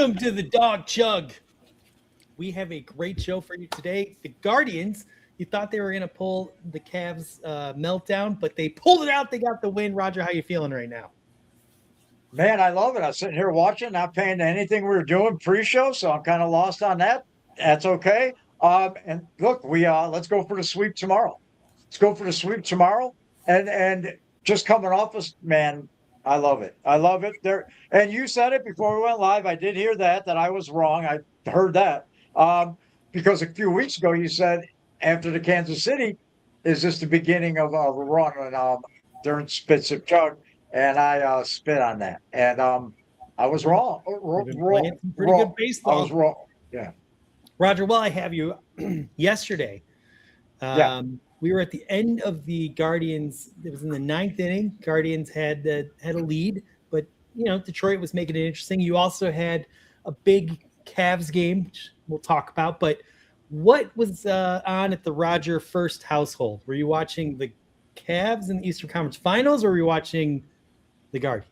Welcome to the DawgChug. We have a great show for you today. The Guardians, you thought they were going to pull the Cavs meltdown, but they pulled it out. They got the win. Roger, how you feeling right now? Man, I love it. I'm sitting here watching, not paying to anything we were doing pre-show, so I'm kind of lost on that. That's okay. And look, we let's go for the sweep tomorrow. Let's go for the sweep tomorrow. And just coming off us, man, I love it. I love it. There, and you said it before we went live. I did hear that I was wrong. I heard that. Because a few weeks ago you said after the Kansas City, is this the beginning of a run and during spits of chug? And I spit on that, and I was wrong. You've been playing some pretty good baseball. I was wrong. Yeah, Roger, while I have you, yesterday, we were at the end of the Guardians. It was in the ninth inning. Guardians had a lead, but Detroit was making it interesting. You also had a big Cavs game, which we'll talk about. But what was on at the Roger First household? Were you watching the Cavs in the Eastern Conference Finals, or were you watching the Guardians?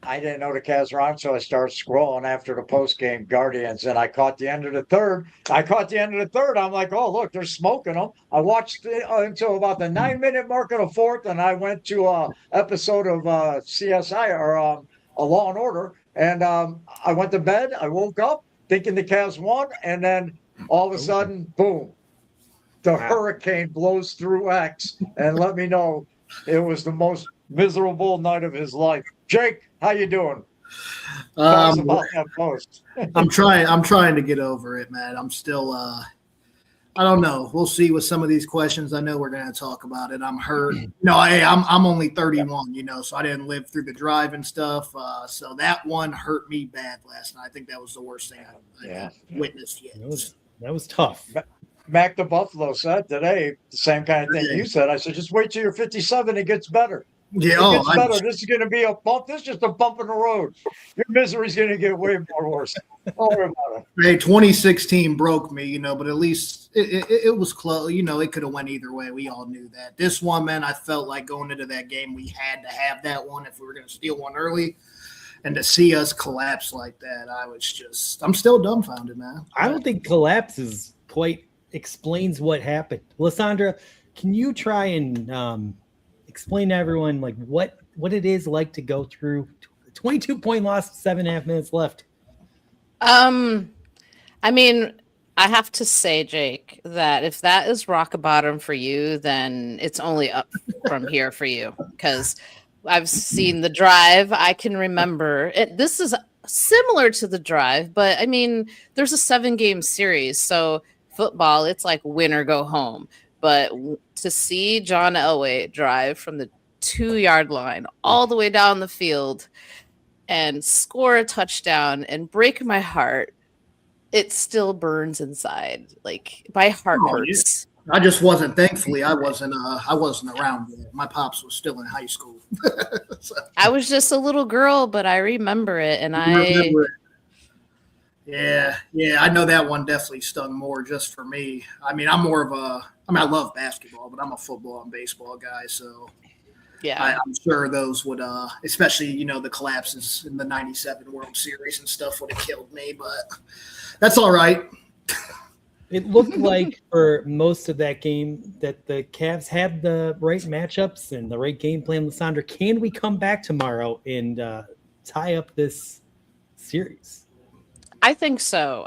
I didn't know the Cavs were on, so I started scrolling after the post-game Guardians, and I caught the end of the third. I'm like, oh, look, they're smoking them. I watched it until about the 9-minute mark of the fourth, and I went to an episode of CSI or a Law and Order, and I went to bed. I woke up thinking the Cavs won, and then all of a sudden, boom, the hurricane blows through X and let me know it was the most miserable night of his life. Jake, how you doing? Tell us about that post. I'm trying to get over it, man. I'm still I don't know. We'll see with some of these questions. I know we're going to talk about it. I'm hurt. I'm only 31, so I didn't live through the drive and stuff. So that one hurt me bad last night. I think that was the worst thing I witnessed yet. That was tough. Mac the Buffalo said today the same kind of thing you said. I said, just wait till you're 57. It gets better. Yeah, it gets better. This is going to be a bump. This is just a bump in the road. Your misery is going to get way more worse. Don't worry about it. Hey, 2016 broke me, but at least it was close. It could have went either way. We all knew that. This one, man, I felt like going into that game, we had to have that one if we were going to steal one early. And to see us collapse like that, I'm still dumbfounded, man. I don't think collapse is quite explains what happened. Lysandra, can you try and explain to everyone what it is like to go through a 22-point loss, 7.5 minutes left? I mean, I have to say, Jake, that if that is rock bottom for you, then it's only up from here for you, because I've seen the drive. I can remember it. This is similar to the drive, but I mean, there's a 7-game series, so football, it's like win or go home. But to see John Elway drive from the 2-yard line all the way down the field and score a touchdown and break my heart, it still burns inside. Like, my heart hurts. I just wasn't. Thankfully, I wasn't around yet. My pops was still in high school. So, I was just a little girl, but I remember it, and Yeah, I know that one definitely stung more just for me. I mean, I love basketball, but I'm a football and baseball guy, so yeah, I'm sure those would, especially, the collapses in the 97 World Series and stuff would have killed me, but that's all right. It looked like for most of that game that the Cavs had the right matchups and the right game plan. Lysandra, can we come back tomorrow and tie up this series? I think so.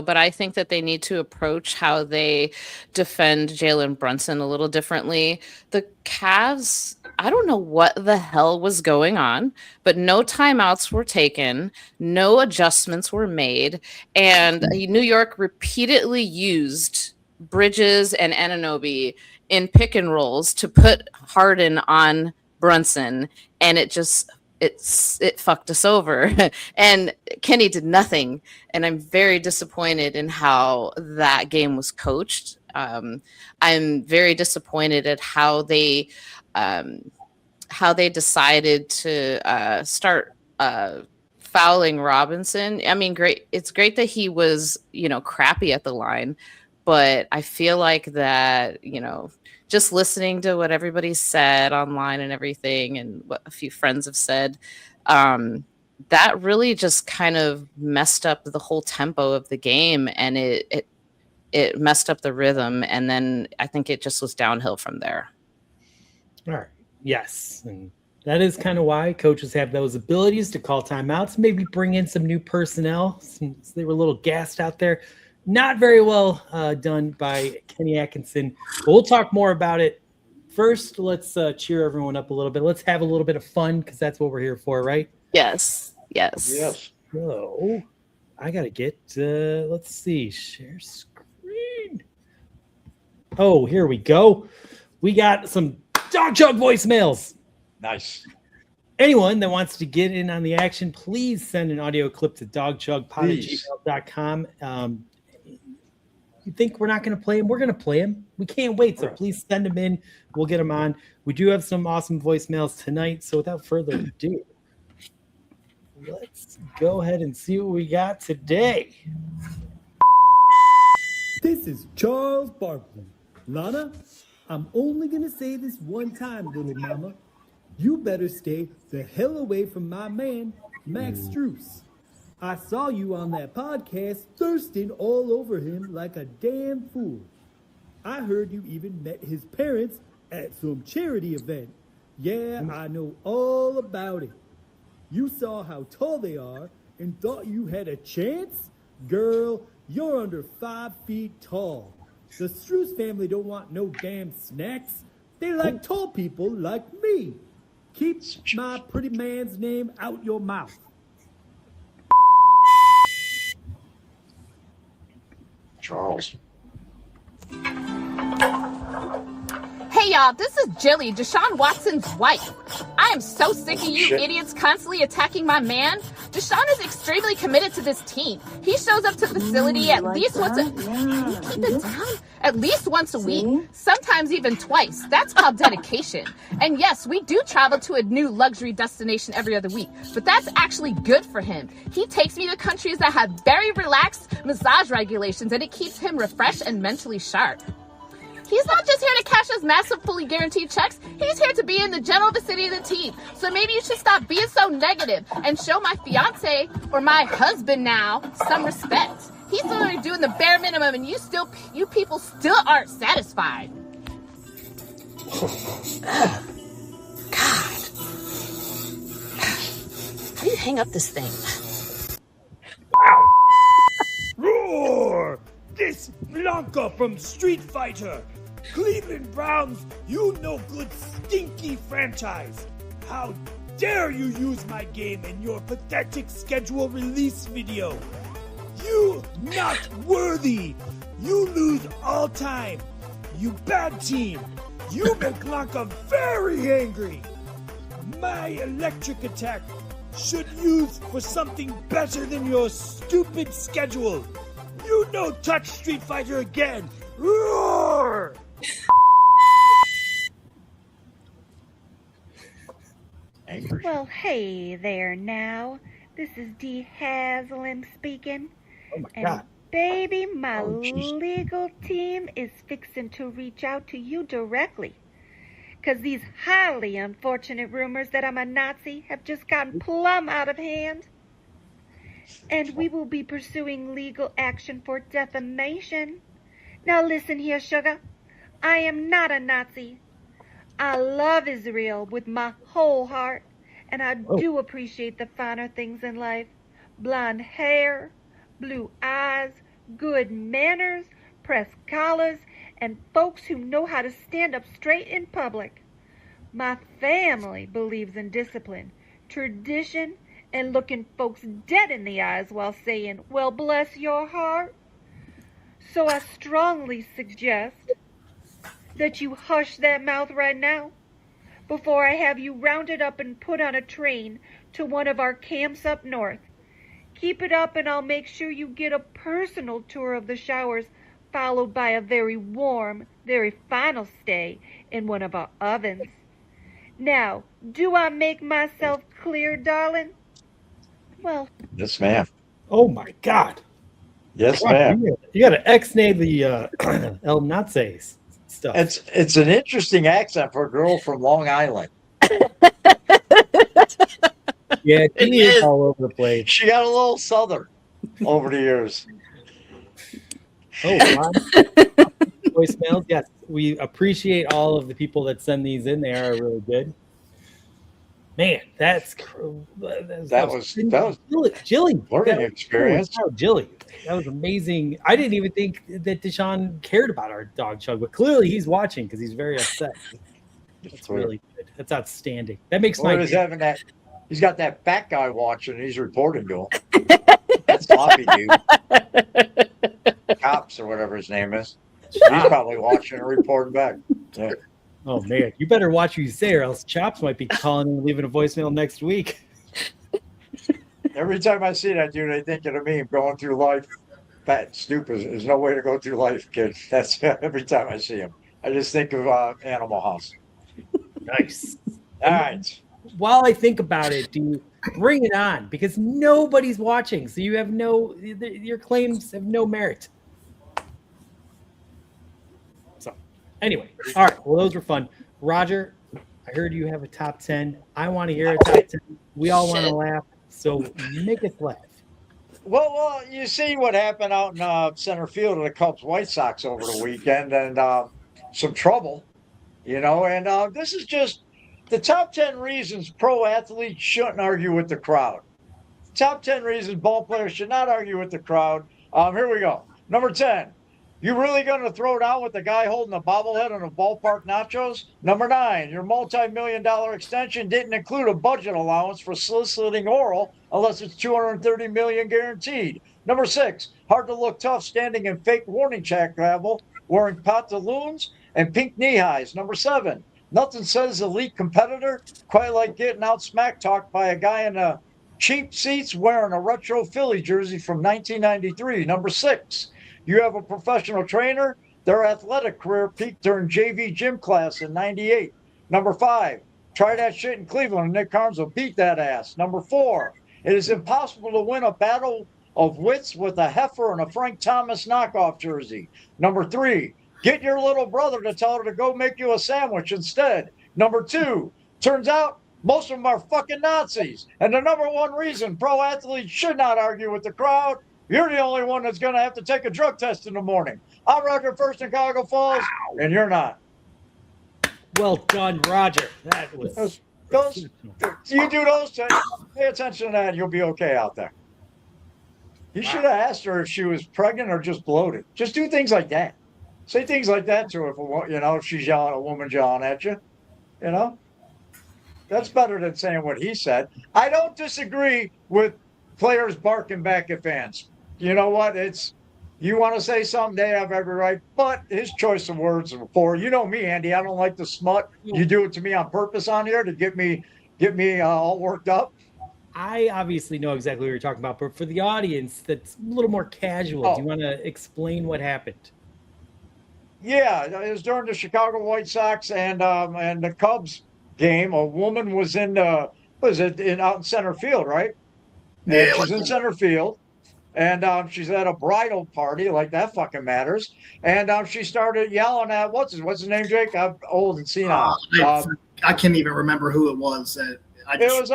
But I think that they need to approach how they defend Jalen Brunson a little differently. The Cavs, I don't know what the hell was going on, but no timeouts were taken, no adjustments were made, and New York repeatedly used Bridges and Anunoby in pick and rolls to put Harden on Brunson, and it fucked us over. And Kenny did nothing, and I'm very disappointed in how that game was coached. I'm very disappointed at how they decided to start fouling Robinson. I mean, great. It's great that he was, crappy at the line, but I feel like that, just listening to what everybody said online and everything, and what a few friends have said, that really just kind of messed up the whole tempo of the game, and it messed up the rhythm, and then I think it just was downhill from there. All right. Yes. And that is kind of why coaches have those abilities to call timeouts, maybe bring in some new personnel since they were a little gassed out there. Not very well done by Kenny Atkinson. But we'll talk more about it. First, let's cheer everyone up a little bit. Let's have a little bit of fun because that's what we're here for, right? Yes. So I got to get, let's see, share screen. Oh, here we go. We got some DawgChug voicemails. Nice. Anyone that wants to get in on the action, please send an audio clip to dawgchugpod@gmail.com. You think we're not going to play them? We're going to play them. We can't wait. So please send them in. We'll get them on. We do have some awesome voicemails tonight. So without further ado, let's go ahead and see what we got today. This is Charles Barkley. Lana, I'm only going to say this one time, little mama. You better stay the hell away from my man, Max Strus. I saw you on that podcast thirsting all over him like a damn fool. I heard you even met his parents at some charity event. Yeah, I know all about it. You saw how tall they are and thought you had a chance? Girl, you're under 5 feet tall. The Strus family don't want no damn snacks. They like tall people like me. Keep my pretty man's name out your mouth. Charles. Hey y'all, this is Jilly, Deshaun Watson's wife. I am so sick of you idiots constantly attacking my man. Deshaun is extremely committed to this team. He shows up to the facility at least once a keep it down? At least once a week, sometimes even twice. That's called dedication. And yes, we do travel to a new luxury destination every other week, but that's actually good for him. He takes me to countries that have very relaxed massage regulations, and it keeps him refreshed and mentally sharp. He's not just here to cash his massive fully guaranteed checks. He's here to be in the general vicinity of the team. So maybe you should stop being so negative and show my fiance, or my husband now, some respect. He's literally doing the bare minimum, and you people still aren't satisfied. God. How do you hang up this thing? Roar! This Blanca from Street Fighter. Cleveland Browns, you no good stinky franchise. How dare you use my game in your pathetic schedule release video? You not worthy. You lose all time. You bad team. You make Blanca very angry. My electric attack should use for something better than your stupid schedule. You no touch Street Fighter again. Roar! Angry. Well, hey there now. This is Dee Haslam speaking. Oh my And God. baby, my Oh, jeez. legal team is fixing to reach out to you directly. 'Cause these highly unfortunate rumors that I'm a Nazi have just gotten plumb out of hand. And we will be pursuing legal action for defamation. Now listen here, sugar. I am not a Nazi. I love Israel with my whole heart, and I do appreciate the finer things in life. Blonde hair, blue eyes, good manners, pressed collars, and folks who know how to stand up straight in public. My family believes in discipline, tradition, and looking folks dead in the eyes while saying, well, bless your heart. So I strongly suggest that you hush that mouth right now before I have you rounded up and put on a train to one of our camps up north. Keep it up and I'll make sure you get a personal tour of the showers, followed by a very warm, very final stay in one of our ovens. Now, do I make myself clear, darling? Well, Yes, ma'am. Oh my God. Yes, ma'am. You got to ex-nay the El Nazis stuff. It's an interesting accent for a girl from Long Island. Yeah, It he is is. all over the place. She got a little southern over the years. Oh, Ron, voicemails. Yes, we appreciate all of the people that send these in. They are really good. Man, that was Jilly. learning Holy experience. cow, Jilly. That was amazing. I didn't even think that Deshaun cared about our dog chug, but clearly he's watching because he's very upset. That's really good. That's outstanding. That makes Or my is having that? He's got that fat guy watching. He's reporting to him. That sloppy dude, cops or whatever his name is. He's probably watching and reporting back. Yeah. Oh man, you better watch what you say, or else Chops might be calling and leaving a voicemail next week. Every time I see that dude, I think of me going through life. Fat and stupid. There's no way to go through life, kid. That's every time I see him. I just think of Animal House. Nice. All right. While I think about it, do you bring it on? Because nobody's watching, so you have your claims have no merit. So, anyway, all right. Well, those were fun. Roger, I heard you have a top 10. I want to hear a top 10. We all want to laugh, so make us laugh. Well, you see what happened out in center field of the Cubs White Sox over the weekend, and some trouble, and this is just the top 10 reasons pro athletes shouldn't argue with the crowd. Top 10 reasons ball players should not argue with the crowd. Here we go. Number 10, you really going to throw down with the guy holding a bobblehead on a ballpark nachos? Number 9, your multi-million-dollar extension didn't include a budget allowance for soliciting oral unless it's $230 million guaranteed. Number 6, hard to look tough standing in fake warning track gravel, wearing pantaloons and pink knee highs. Number 7, nothing says elite competitor quite like getting out smack talked by a guy in a cheap seats wearing a retro Philly jersey from 1993. Number 6, you have a professional trainer. Their athletic career peaked during JV gym class in 98. Number 5, try that shit in Cleveland and Nick Carnes will beat that ass. Number 4, it is impossible to win a battle of wits with a heifer and a Frank Thomas knockoff jersey. Number 3, get your little brother to tell her to go make you a sandwich instead. Number 2, turns out most of them are fucking Nazis. And the number 1 reason pro athletes should not argue with the crowd, you're the only one that's going to have to take a drug test in the morning. I'm Roger First in Cuyahoga Falls, and you're not. Well done, Roger. That was those. You do those. Pay attention to that, and you'll be okay out there. You should have asked her if she was pregnant or just bloated. Just do things like that. Say things like that to her if she's yelling, a woman's yelling at you. That's better than saying what he said. I don't disagree with players barking back at fans. You know what? You want to say something, they have every right. But his choice of words are poor. You know me, Andy. I don't like the smut. You do it to me on purpose on here to get me all worked up. I obviously know exactly what you're talking about, but for the audience that's a little more casual, do you want to explain what happened? Yeah, it was during the Chicago White Sox and the Cubs game. A woman was out in center field, right? Yeah, she's in center field, and she's at a bridal party, like that fucking matters. And she started yelling at what's his name, Jake? I'm old and senile. I can't even remember who it was. It was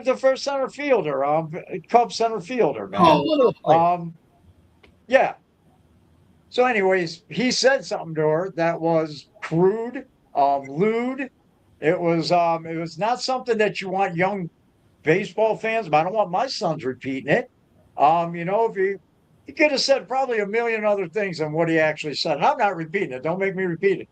the first center fielder, Cubs center fielder, man. Yeah. So, anyways, he said something to her that was crude, lewd. It was not something that you want young baseball fans, but I don't want my sons repeating it. If he could have said probably a million other things than what he actually said. And I'm not repeating it. Don't make me repeat it.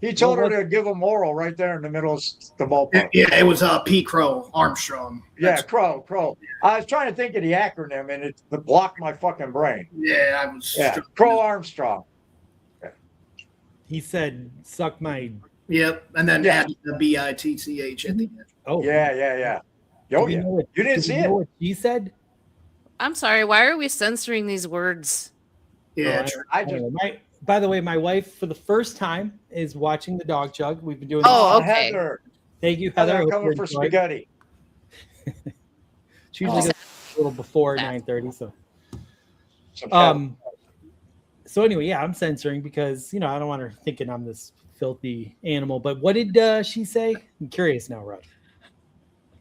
He told her to give him oral right there in the middle of the ballpark. Yeah, it was Pete Crow Armstrong. Yeah, Crow. I was trying to think of the acronym, and it blocked my fucking brain. Yeah, I was. Yeah, Crow Armstrong. He said, "Suck my." Yep, and then added the BITCH at the end. Oh, yeah. Oh, yeah. You didn't see it? What he said? I'm sorry. Why are we censoring these words? Yeah, by the way, my wife, for the first time, is watching the DawgChug. We've been doing. Oh, okay. Heather. Thank you, Heather. Coming for spaghetti. She usually goes a little before 9:30, so. So anyway, yeah, I'm censoring because I don't want her thinking I'm this filthy animal. But what did she say? I'm curious now, Rod.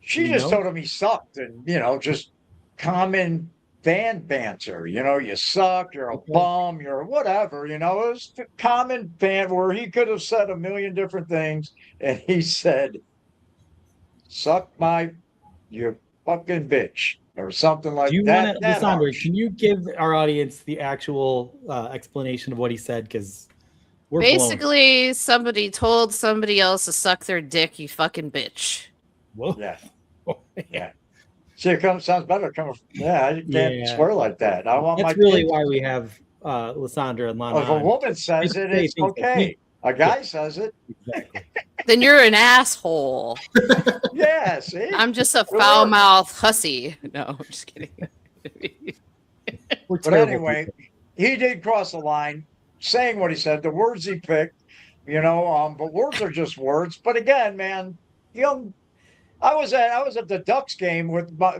She just told him he sucked, and just common fan banter. You suck, you're a bum, you're whatever. It was the common fan where he could have said a million different things, and he said, "Suck you fucking bitch," or something like Do you that. want to, That Lysandra, harsh. can you give our audience the actual explanation of what he said? Because we're blown. Basically, somebody told somebody else to suck their dick, you fucking bitch. Whoa. Yeah. Yeah. See, it sounds better coming. Yeah, you can't swear like that. I want That's my really kids. why we have Lysandra and Lana. If a woman says it, it's okay. A guy says it. Exactly. Then you're an asshole. Yeah, see? I'm just a foul mouthed hussy. No, I'm just kidding. But anyway, he did cross the line, saying what he said, the words he picked, but words are just words. But again, man, I was at the Ducks game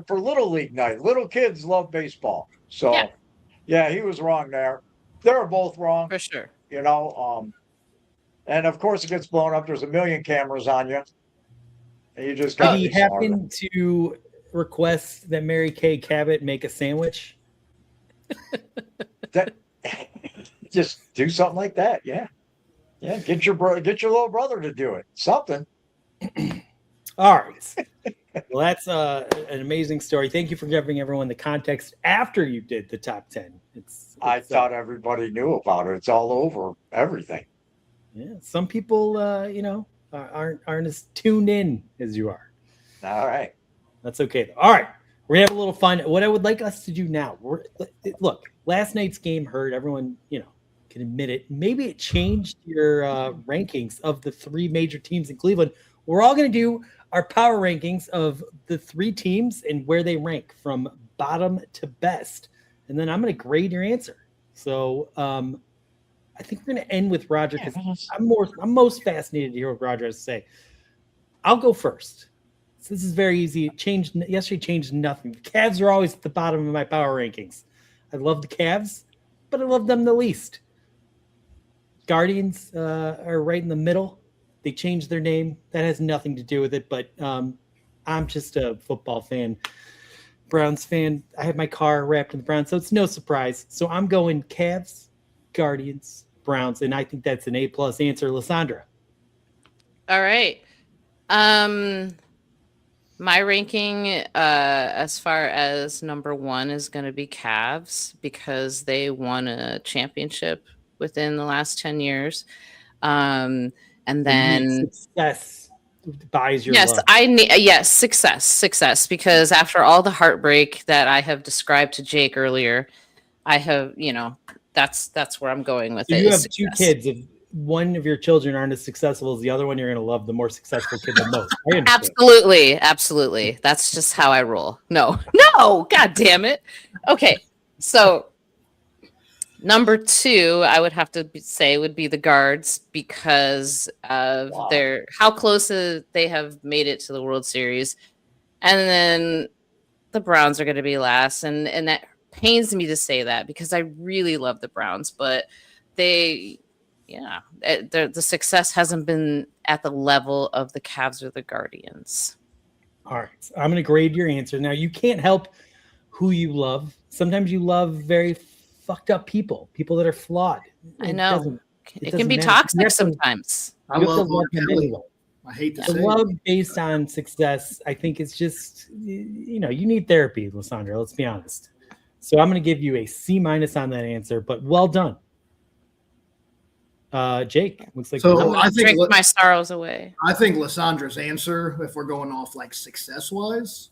for Little League night. Little kids love baseball. So yeah, he was wrong there. They were both wrong. For sure. And of course it gets blown up. There's a million cameras on you. And you just Did got he happen to request that Mary Kay Cabot make a sandwich? Just do something like that. Yeah. Yeah. Get your little brother to do it. Something. All right. Well, that's an amazing story. Thank you for giving everyone the context after you did the top 10. I thought everybody knew about it. It's all over everything. Yeah. Some people, aren't as tuned in as you are. All right. That's okay, though. All right. We're going to have a little fun. What I would like us to do now, look, last night's game hurt. Everyone, can admit it. Maybe it changed your rankings of the three major teams in Cleveland. We're all going to do our power rankings of the three teams and where they rank from bottom to best. And then I'm going to grade your answer. So I think we're going to end with Roger because I'm most fascinated to hear what Roger has to say. I'll go first. So this is very easy. Yesterday changed nothing. The Cavs are always at the bottom of my power rankings. I love the Cavs, but I love them the least. Guardians are right in the middle. They changed their name. That has nothing to do with it, but I'm just a football fan. Browns fan. I have my car wrapped in the Browns, so it's no surprise. So I'm going Cavs, Guardians, Browns, and I think that's an A+ answer. Lysandra. All right. My ranking as far as number one is going to be Cavs because they won a championship within the last 10 years. And then success buys your love. Success because after all the heartbreak that I have described to Jake earlier, I have, that's where I'm going with it. You have two kids. If one of your children aren't as successful as the other one, you're going to love the more successful kid the most. Absolutely. That's just how I roll. No, God damn it. Okay. So number two, I would have to say would be the Guards because of how close they have made it to the World Series. And then the Browns are going to be last. And that pains me to say that because I really love the Browns, but the success hasn't been at the level of the Cavs or the Guardians. All right. So I'm going to grade your answer. Now, you can't help who you love. Sometimes you love very fucked up people that are flawed. I know. It can be toxic sometimes. I love Kelly. I hate to say the love based on success, I think it's just, you need therapy, Lysandra. Let's be honest. So I'm going to give you a C- on that answer, but well done. Jake, looks like I think drink my sorrows away. I think Lysandra's answer, if we're going off like success wise,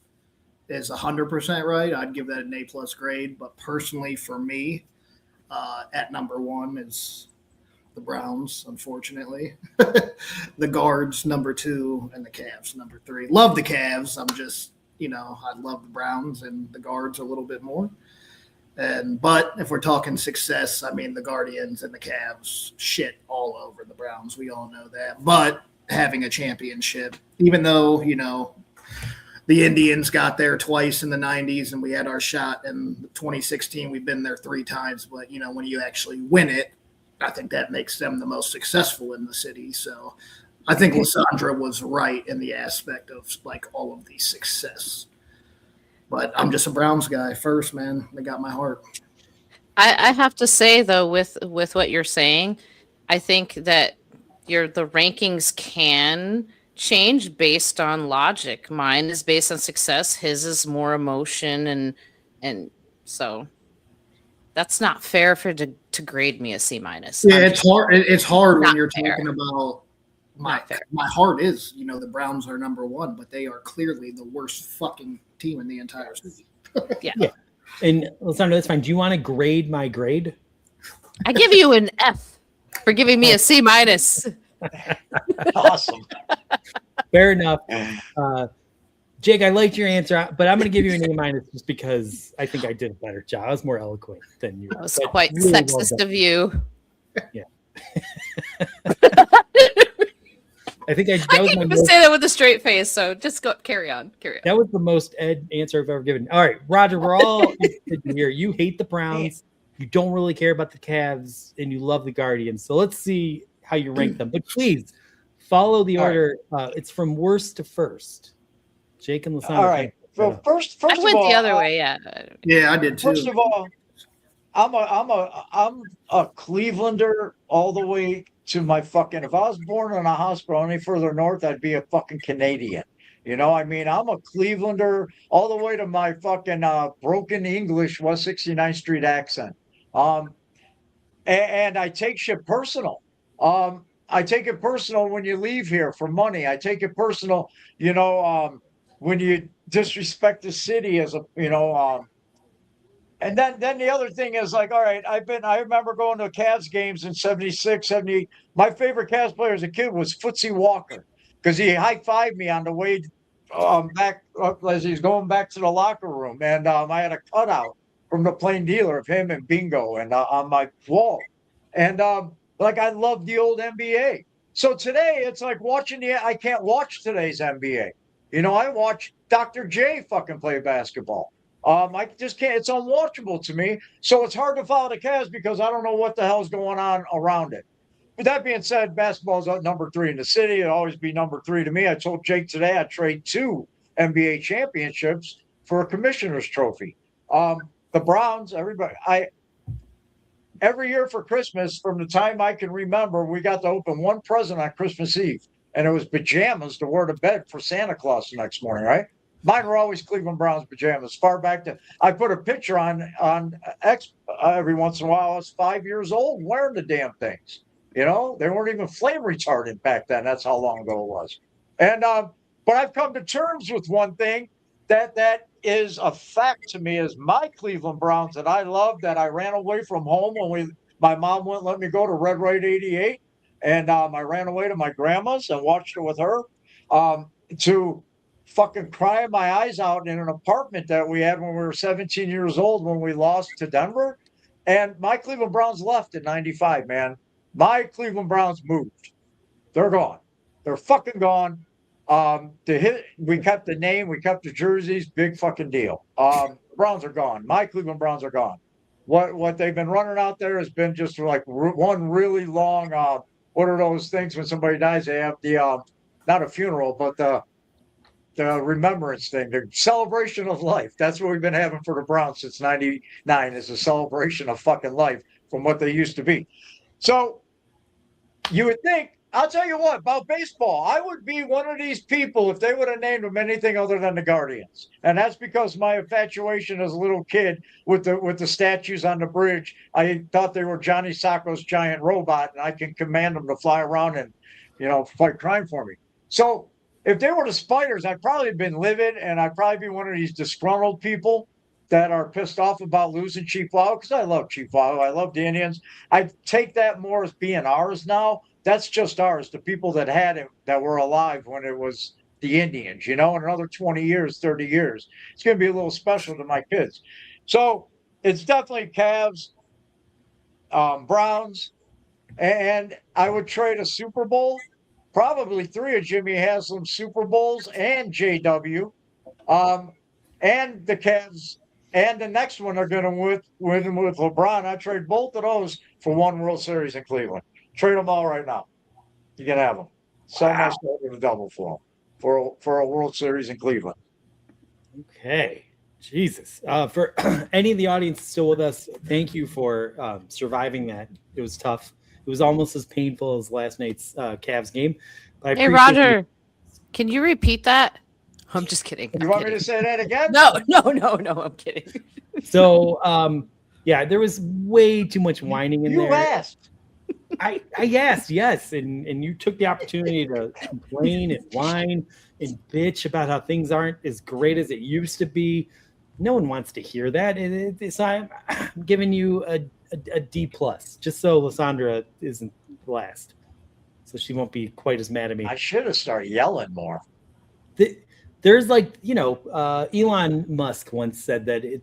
is 100% right. I'd give that an A+ grade. But personally, for me, at number one is the Browns. Unfortunately, the Guards number two, and the Cavs number three. Love the Cavs. I'm just I love the Browns and the Guards a little bit more. But if we're talking success, I mean, the Guardians and the Cavs shit all over the Browns. We all know that. But having a championship, even though, the Indians got there twice in the 90s and we had our shot in 2016, we've been there 3 times. But, when you actually win it, I think that makes them the most successful in the city. So I think Lysandra was right in the aspect of like all of the success. But I'm just a Browns guy first, man. They got my heart. I have to say though, with what you're saying, I think that the rankings can change based on logic. Mine is based on success. His is more emotion, and so that's not fair to grade me a C minus. Yeah, it's hard. It's hard when Not you're fair. talking about Not fair. my heart is, the Browns are number one, but they are clearly the worst fucking team in the entire city. Yeah. And Lysandra, that's fine. Do you want to grade my grade? I give you an F for giving me a C minus. Awesome. Fair enough. Jake, I liked your answer, but I'm going to give you an A minus just because I think I did a better job. I was more eloquent than you. That was But quite really well sexist done. of you. Yeah. I think that I was can't my even most, say that with a straight face, so just carry on. that was the most Ed answer I've ever given. All right, Roger, we're all interested to hear. You hate the Browns, you don't really care about the Cavs, and you love the Guardians. So let's see how you rank them. But please follow the order. It's from worst to first. Jake and Lysandra. All right. Well, first I of went all, the other way, yeah. Yeah, I did too. First of all, I'm a Clevelander all the way to my fucking. If I was born in a hospital any further north, I'd be a fucking Canadian. I mean, I'm a Clevelander all the way to my fucking broken English West 69th Street accent. And I take shit personal. I take it personal when you leave here for money. I take it personal, when you disrespect the city as a, and then the other thing is like, all right, I remember going to Cavs games in 76, 78. My favorite Cavs player as a kid was Footsie Walker because he high-fived me on the way back as he's going back to the locker room. And I had a cutout from the Plain Dealer of him and Bingo and on my wall. And like I love the old NBA. So today it's like I can't watch today's NBA. I watch Dr. J fucking play basketball. I just can't. It's unwatchable to me. So it's hard to follow the Cavs because I don't know what the hell's going on around it. With that being said, basketball's number 3 in the city. It'll always be number 3 to me. I told Jake today I'd trade 2 NBA championships for a commissioner's trophy. The Browns, every year for Christmas, from the time I can remember, we got to open one present on Christmas Eve, and it was pajamas to wear to bed for Santa Claus the next morning, right? Mine were always Cleveland Browns pajamas. Far back to, I put a picture on X every once in a while. I was 5 years old wearing the damn things. They weren't even flame retardant back then. That's how long ago it was. And but I've come to terms with one thing that is a fact to me is my Cleveland Browns that I love, that I ran away from home when my mom wouldn't let me go to Red Right 88. And I ran away to my grandma's and watched it with her to fucking crying my eyes out in an apartment that we had when we were 17 years old when we lost to Denver. And my Cleveland Browns left in 95, man. My Cleveland Browns moved. They're gone. They're fucking gone. We kept the name, we kept the jerseys, big fucking deal. Browns are gone. My Cleveland Browns are gone. What they've been running out there has been just like one really long, what are those things when somebody dies? They have the, not a funeral, but the remembrance thing, the celebration of life. That's what we've been having for the Browns since 99 is a celebration of fucking life from what they used to be. So you would think, I'll tell you what, about baseball, I would be one of these people if they would have named them anything other than the Guardians. And that's because my infatuation as a little kid with the statues on the bridge, I thought they were Johnny Sacco's giant robot, and I can command them to fly around and, fight crime for me. So if they were the Spiders, I'd probably have been livid, and I'd probably be one of these disgruntled people that are pissed off about losing Chief Wahoo, because I love Chief Wahoo. I love the Indians. I take that more as being ours now. That's just ours, the people that had it, that were alive when it was the Indians, in another 20 years, 30 years. It's going to be a little special to my kids. So it's definitely Cavs, Browns, and I would trade a Super Bowl, probably 3 of Jimmy Haslam's Super Bowls and JW, and the Cavs. And the next one they're going to win with LeBron. I trade both of those for one World Series in Cleveland. Trade them all right now. You can have them. Sell my soul to the devil for a World Series in Cleveland. Okay. Jesus. For any of the audience still with us, thank you for surviving that. It was tough. It was almost as painful as last night's Cavs game. But I Hey, appreciate Roger, can you repeat that? I'm just kidding. You I'm want me kidding. to say that again? No, I'm kidding. So, yeah, there was way too much whining in You there. asked. I asked, yes, and you took the opportunity to complain and whine and bitch about how things aren't as great as it used to be. No one wants to hear that. I'm giving you a D plus, just so Lysandra isn't last, so she won't be quite as mad at me. I should have started yelling more. There's Elon Musk once said that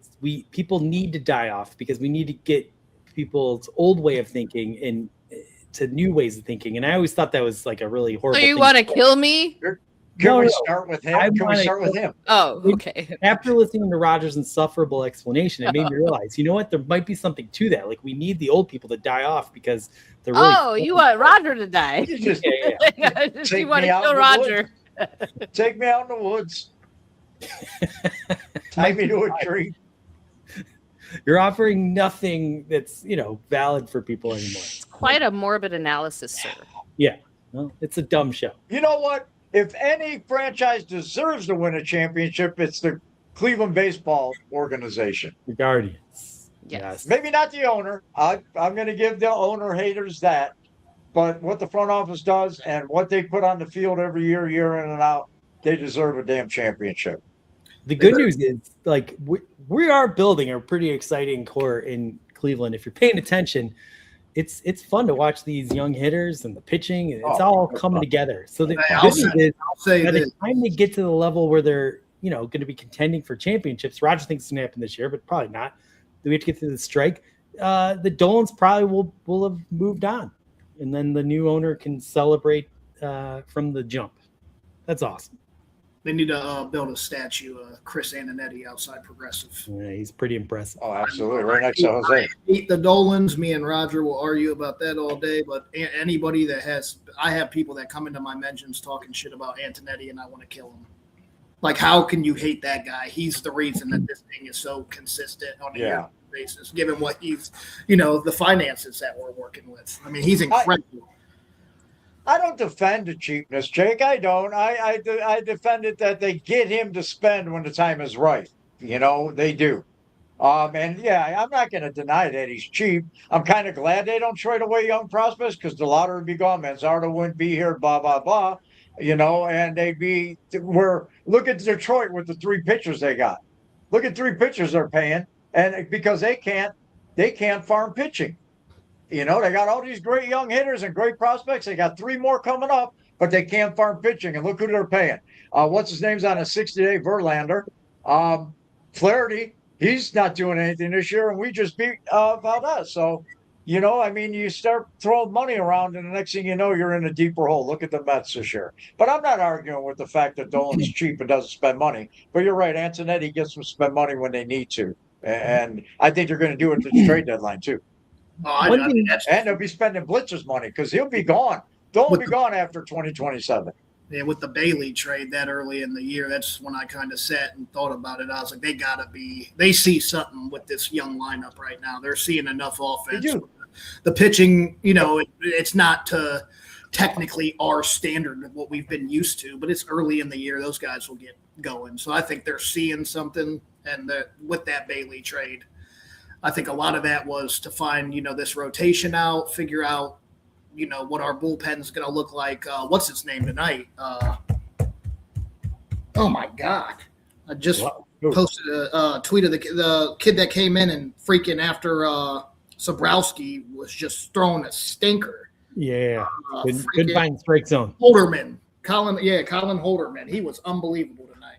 people need to die off because we need to get people's old way of thinking and to new ways of thinking. And I always thought that was like a really horrible. So you thing want to kill me? Can we start with him? Can we start with him? Oh, okay. After listening to Roger's insufferable explanation, it made me realize, you know what? There might be something to that. Like, we need the old people to die off because they're really. You want Roger to die? You just You want to kill Roger? Take me out in the woods. Tie me to a tree. You're offering nothing that's valid for people anymore. It's quite a morbid analysis, sir. Yeah, well, it's a dumb show. You know what? If any franchise deserves to win a championship, it's the Cleveland baseball organization. The Guardians. Yes. Maybe not the owner. I'm going to give the owner haters that. But what the front office does and what they put on the field every year in and out, they deserve a damn championship. The good news is, like, we are building a pretty exciting core in Cleveland. If you're paying attention, it's fun to watch these young hitters and the pitching, and it's all coming together. So the good news is, by the time they get to the level where they're going to be contending for championships, Roger thinks it's going to happen this year, but probably not. We have to get through the strike. The Dolans probably will have moved on, and then the new owner can celebrate from the jump. That's awesome. They need to build a statue of Chris Antonetti outside Progressive. Yeah, he's pretty impressive. Oh, absolutely. Right next to Jose. Hate the Dolans. Me and Roger will argue about that all day, but anybody that I have people that come into my mentions talking shit about Antonetti and I want to kill him. Like, how can you hate that guy? He's the reason that this thing is so consistent on a yearly basis, given what he's, the finances that we're working with. I mean, he's incredible. I don't defend the cheapness, Jake. I don't. I defend it that they get him to spend when the time is right. They do. And yeah, I'm not going to deny that he's cheap. I'm kind of glad they don't trade away young prospects because DeLauder would be gone, Manzardo wouldn't be here, blah blah blah. And they'd be look at Detroit with the 3 pitchers they got. Look at 3 pitchers they're paying, and because they can't farm pitching. They got all these great young hitters and great prospects. They got 3 more coming up, but they can't farm pitching. And look who they're paying. What's his name's on a 60-day Verlander. Flaherty, he's not doing anything this year, and we just beat Valdez. So, you start throwing money around, and the next thing you know, you're in a deeper hole. Look at the Mets this year. But I'm not arguing with the fact that Dolan's cheap and doesn't spend money. But you're right, Antonetti gets them to spend money when they need to. And I think they're going to do it at the trade deadline, too. And they'll be spending Blitzer's money because he'll be gone. Dolan be gone after 2027. Yeah, with the Bailey trade that early in the year, that's when I kind of sat and thought about it. I was like, they see something with this young lineup right now. They're seeing enough offense. The pitching, it's not to technically our standard of what we've been used to, but it's early in the year. Those guys will get going. So I think they're seeing something. And with that Bailey trade, I think a lot of that was to find, this rotation out, figure out, what our bullpen's going to look like. What's its name tonight? Oh, my God. I just posted a tweet of the kid that came in and freaking after Sobrowski was just throwing a stinker. Yeah. Good find strike zone. Holderman. Colin Holderman. He was unbelievable tonight.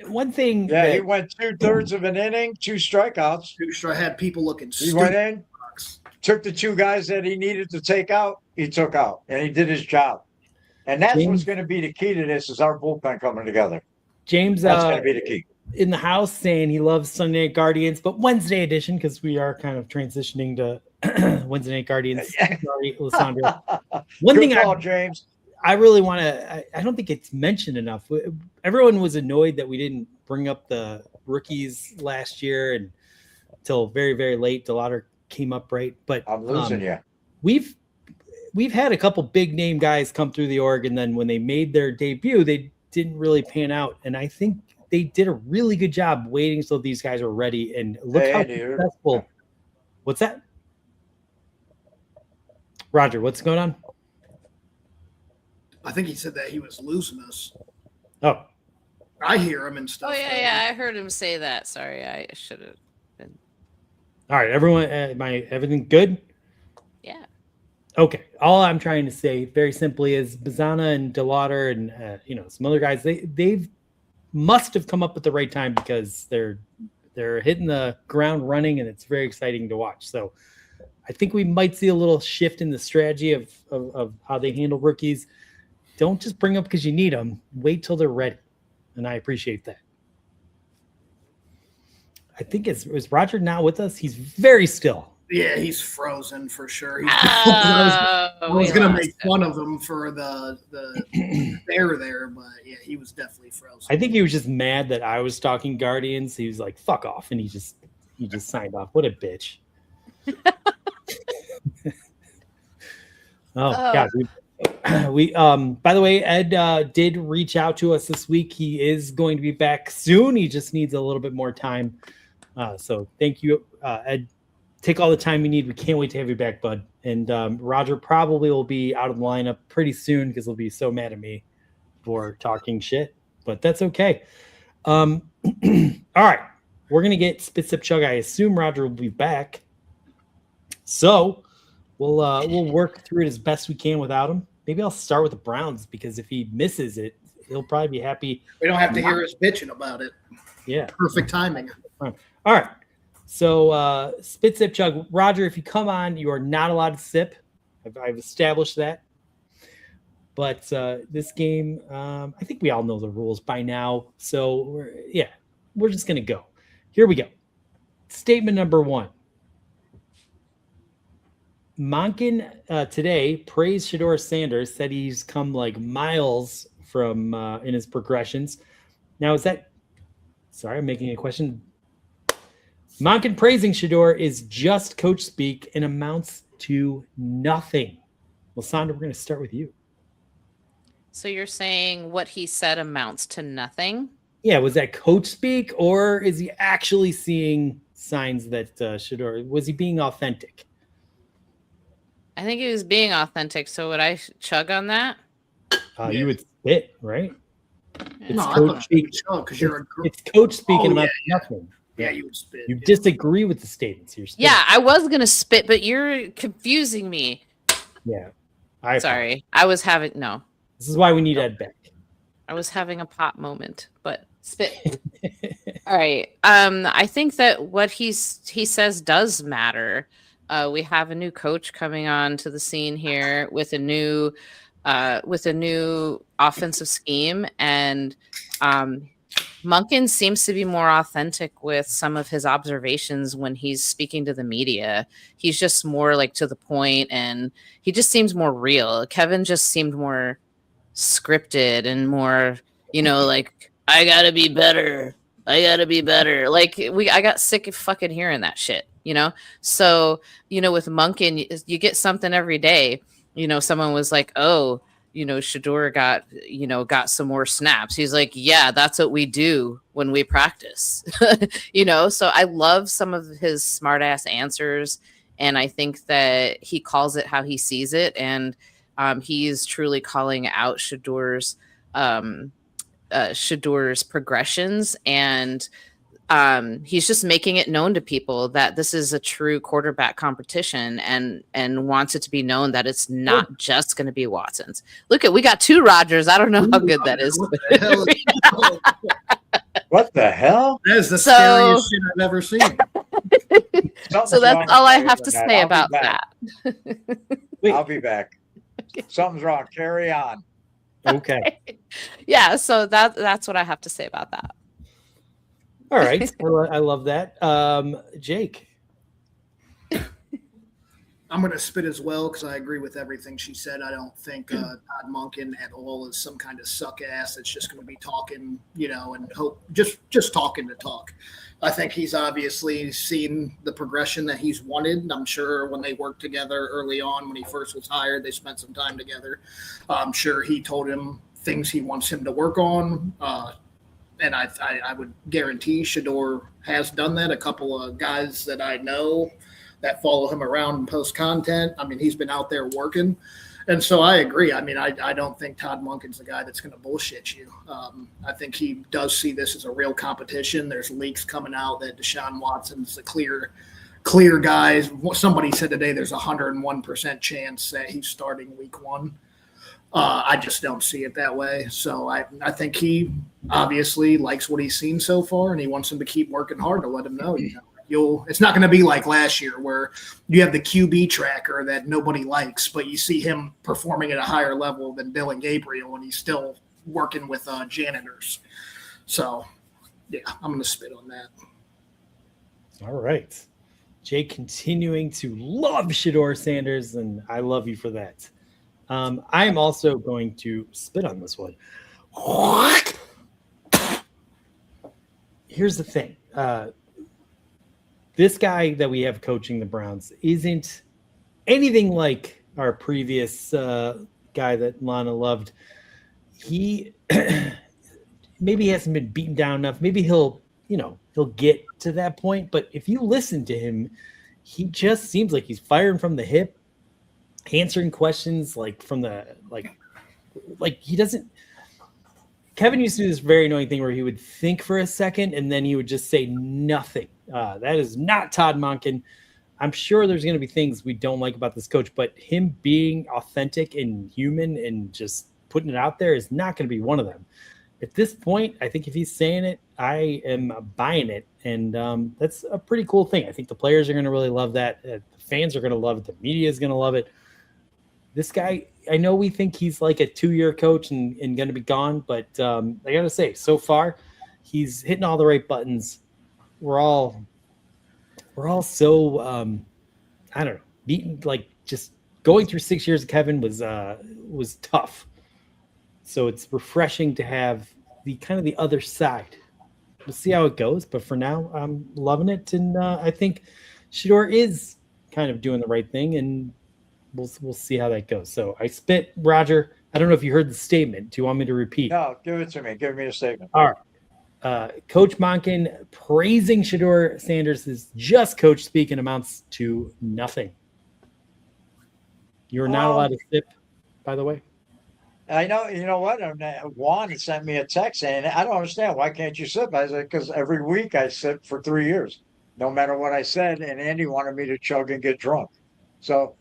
One thing. Yeah, he went 2/3 of an inning, 2 strikeouts. Had people looking stupid. He went in, took the 2 guys that he needed to take out. He took out, and he did his job. And that's what's going to be the key to this is our bullpen coming together. James, that's going to be the key. In the house saying he loves Sunday Night Guardians, but Wednesday edition because we are kind of transitioning to Wednesday Night Guardians. Sorry, Lissandra. One Good thing call, James. I really want to, I don't think it's mentioned enough. Everyone was annoyed that we didn't bring up the rookies last year and until very, very late. DeLauder came up right, but I'm losing you. We've had a couple big name guys come through the org, and then when they made their debut, they didn't really pan out. And I think they did a really good job waiting until these guys were ready. And look how successful. What's that? Roger, what's going on? I think he said that he was losing us. Oh, I hear him and stuff. Oh yeah, I heard him say that. Sorry, I should have been. all right, everyone. Everything good? Yeah. Okay. All I'm trying to say, very simply, is Bazana and DeLauder and some other guys. They've must have come up at the right time because they're hitting the ground running, and it's very exciting to watch. So I think we might see a little shift in the strategy of how they handle rookies. Don't just bring up because you need them. Wait till they're ready, and I appreciate that. I think is Roger now with us? He's very still. Yeah, he's frozen for sure. I was gonna make fun of him for the there, but yeah, he was definitely frozen. I think he was just mad that I was talking Guardians. He was like, "Fuck off," and he just signed off. What a bitch! God, we by the way, Ed did reach out to us this week. He is going to be back soon. He just needs a little bit more time. So thank you, Ed. Take all the time you need. We can't wait to have you back, bud. And Roger probably will be out of the lineup pretty soon because he'll be so mad at me for talking shit. But that's okay. All right, we're gonna get Spit Sip Chug. I assume Roger will be back, so we'll work through it as best we can without him. Maybe I'll start with the Browns because if he misses it, he'll probably be happy. We don't have to hear us bitching about it. Yeah, perfect timing. All right. So Spit Sip Chug. Roger, if you come on, you are not allowed to sip. I've established that. But this game, I think we all know the rules by now. So we're just gonna go. Here we go. Statement number 1. Monken today praised Shedeur Sanders, said he's come like miles from in his progressions. Now is that? Sorry, I'm making a question. Monken praising Shedeur is just coach speak and amounts to nothing. Well, Sandra, we're going to start with you. So you're saying what he said amounts to nothing? Yeah, was that coach speak, or is he actually seeing signs that Shedeur, was he being authentic? Uh, I think he was being authentic. So would I chug on that? You would spit, right? It's No, coach speak. Because you're It's coach speak and Oh, amounts to nothing. yeah, you would spit. You disagree with the statements. You're spitting. Yeah, I was gonna spit, but you're confusing me. Yeah. Sorry, I was having This is why we need Ed back. I was having a pop moment, but spit. All right. I think that what he says does matter. We have a new coach coming on to the scene here with a new offensive scheme, and Monken seems to be more authentic with some of his observations when he's speaking to the media. He's just more like to the point, and he just seems more real. Kevin just seemed more scripted and more, like, I gotta be better. Like I got sick of fucking hearing that shit, So, with Monken, you get something every day. Someone was like, oh, Shedeur got some more snaps. He's like, yeah, that's what we do when we practice, So I love some of his smart ass answers. And I think that he calls it how he sees it. And he's truly calling out Shedeur's progressions. And he's just making it known to people that this is a true quarterback competition, and wants it to be known that it's not just going to be Watson's. We got 2 Rodgers. I don't know how good that is. What the hell? That is the scariest shit I've ever seen. So that's all I have to say about that. I'll be back. Something's wrong. Carry on. Okay. Yeah, so that's what I have to say about that. All right. I love that. Jake. I'm going to spit as well because I agree with everything she said. I don't think Todd Monken at all is some kind of suck ass that's just going to be talking, and hope just talking to talk. I think he's obviously seen the progression that he's wanted. I'm sure when they worked together early on, when he first was hired, they spent some time together. I'm sure he told him things he wants him to work on. And I would guarantee Shador has done that. A couple of guys that I know that follow him around and post content. I mean, he's been out there working. And so I agree. I mean, I don't think Todd Monken's the guy that's going to bullshit you. I think he does see this as a real competition. There's leaks coming out that Deshaun Watson's the clear guy. Somebody said today there's a 101% chance that he's starting week 1. I just don't see it that way. So I think he obviously likes what he's seen so far, and he wants him to keep working hard to let him know, it's not going to be like last year where you have the QB tracker that nobody likes, but you see him performing at a higher level than Dylan Gabriel, and he's still working with janitors. So, yeah, I'm going to spit on that. All right. Jay continuing to love Shador Sanders, and I love you for that. I am also going to spit on this one. Here's the thing. This guy that we have coaching the Browns isn't anything like our previous guy that Lana loved. He maybe hasn't been beaten down enough. Maybe he'll get to that point. But if you listen to him, he just seems like he's firing from the hip, answering questions like from the like he doesn't. Kevin used to do this very annoying thing where he would think for a second and then he would just say nothing. That is not Todd Monken. I'm sure there's going to be things we don't like about this coach, but him being authentic and human and just putting it out there is not going to be one of them. At this point, I think if he's saying it, I am buying it. And that's a pretty cool thing. I think the players are going to really love that. The fans are going to love it. The media is going to love it. This guy, I know we think he's like a 2-year coach and going to be gone, but I got to say, so far, he's hitting all the right buttons. We're all so I don't know, beaten, like just going through 6 years of Kevin was tough. So it's refreshing to have the kind of the other side. We'll see how it goes, but for now, I'm loving it, and I think Shador is kind of doing the right thing, and we'll see how that goes. So I spit, Roger. I don't know if you heard the statement. Do you want me to repeat? No, give it to me. Give me a statement. All right. Coach Monken praising Shador Sanders' just coach speaking amounts to nothing. You're not allowed to sip, by the way. I know. You know what? Juan sent me a text saying, I don't understand. Why can't you sip? I said, because every week I sip for 3 years, no matter what I said. And Andy wanted me to chug and get drunk. So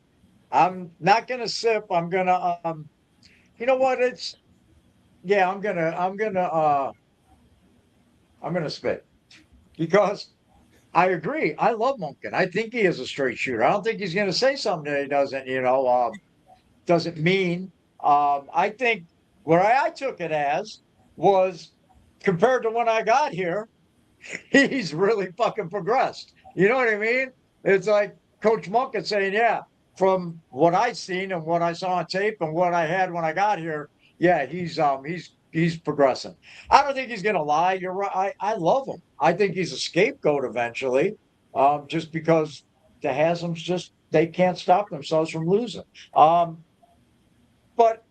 I'm not going to sip. I'm going to, you know what? I'm going to spit because I agree. I love Monken. I think he is a straight shooter. I don't think he's going to say something that he doesn't mean. I think what I took it as was compared to when I got here, he's really fucking progressed. You know what I mean? It's like Coach Monken saying, yeah, from what I've seen and what I saw on tape and what I had when I got here, yeah, he's progressing. I don't think he's gonna lie. You're right. I love him. I think he's a scapegoat eventually, just because the Haslam's they can't stop themselves from losing. But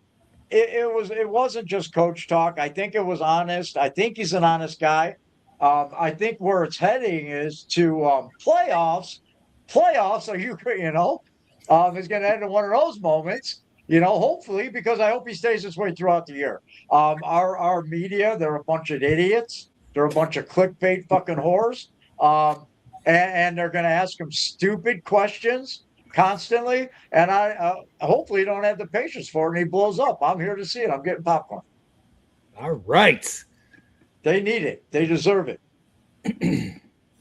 it wasn't just coach talk. I think it was honest. I think he's an honest guy. I think where it's heading is to playoffs. Playoffs are is going to end in one of those moments. Hopefully, because I hope he stays this way throughout the year. Our media, they're a bunch of idiots. They're a bunch of clickbait fucking whores. And they're going to ask him stupid questions constantly. And I hopefully don't have the patience for it and he blows up. I'm here to see it. I'm getting popcorn. All right. They need it. They deserve it.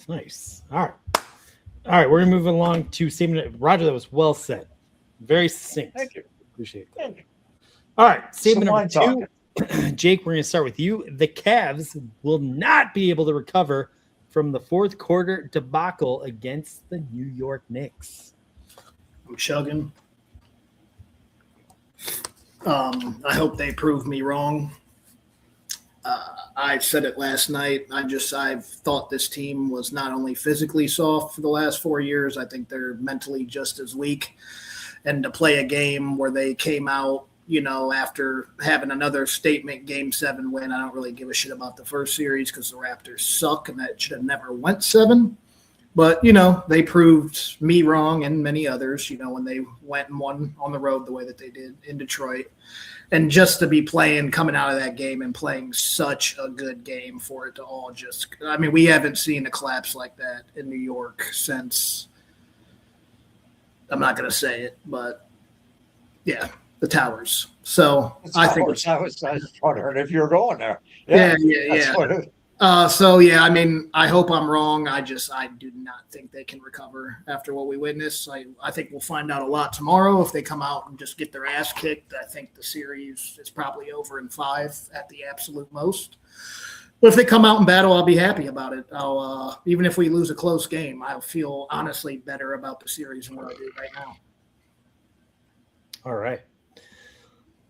Nice. All right. We're going to move along to statement. Roger, that was well said. Very succinct. Thank you. Appreciate that. Thank you. All right. Statement Some number 2. Jake, we're going to start with you. The Cavs will not be able to recover from the fourth quarter debacle against the New York Knicks. DawgChugging. I hope they prove me wrong. I said it last night. I've thought this team was not only physically soft for the last 4 years, I think they're mentally just as weak. And to play a game where they came out, after having another statement Game 7 win, I don't really give a shit about the first series because the Raptors suck and that should have never went 7. But, they proved me wrong and many others, when they went and won on the road the way that they did in Detroit. And just to be coming out of that game and playing such a good game for it to all we haven't seen a collapse like that in New York since, I'm not going to say it, but yeah, the Towers. So I think I was wondering if you're going there. Yeah. Yeah. I hope I'm wrong. I do not think they can recover after what we witnessed. I think we'll find out a lot tomorrow. If they come out and just get their ass kicked, I think the series is probably over in 5 at the absolute most. But if they come out and battle, I'll be happy about it. Even if we lose a close game, I'll feel honestly better about the series than what I do right now. All right.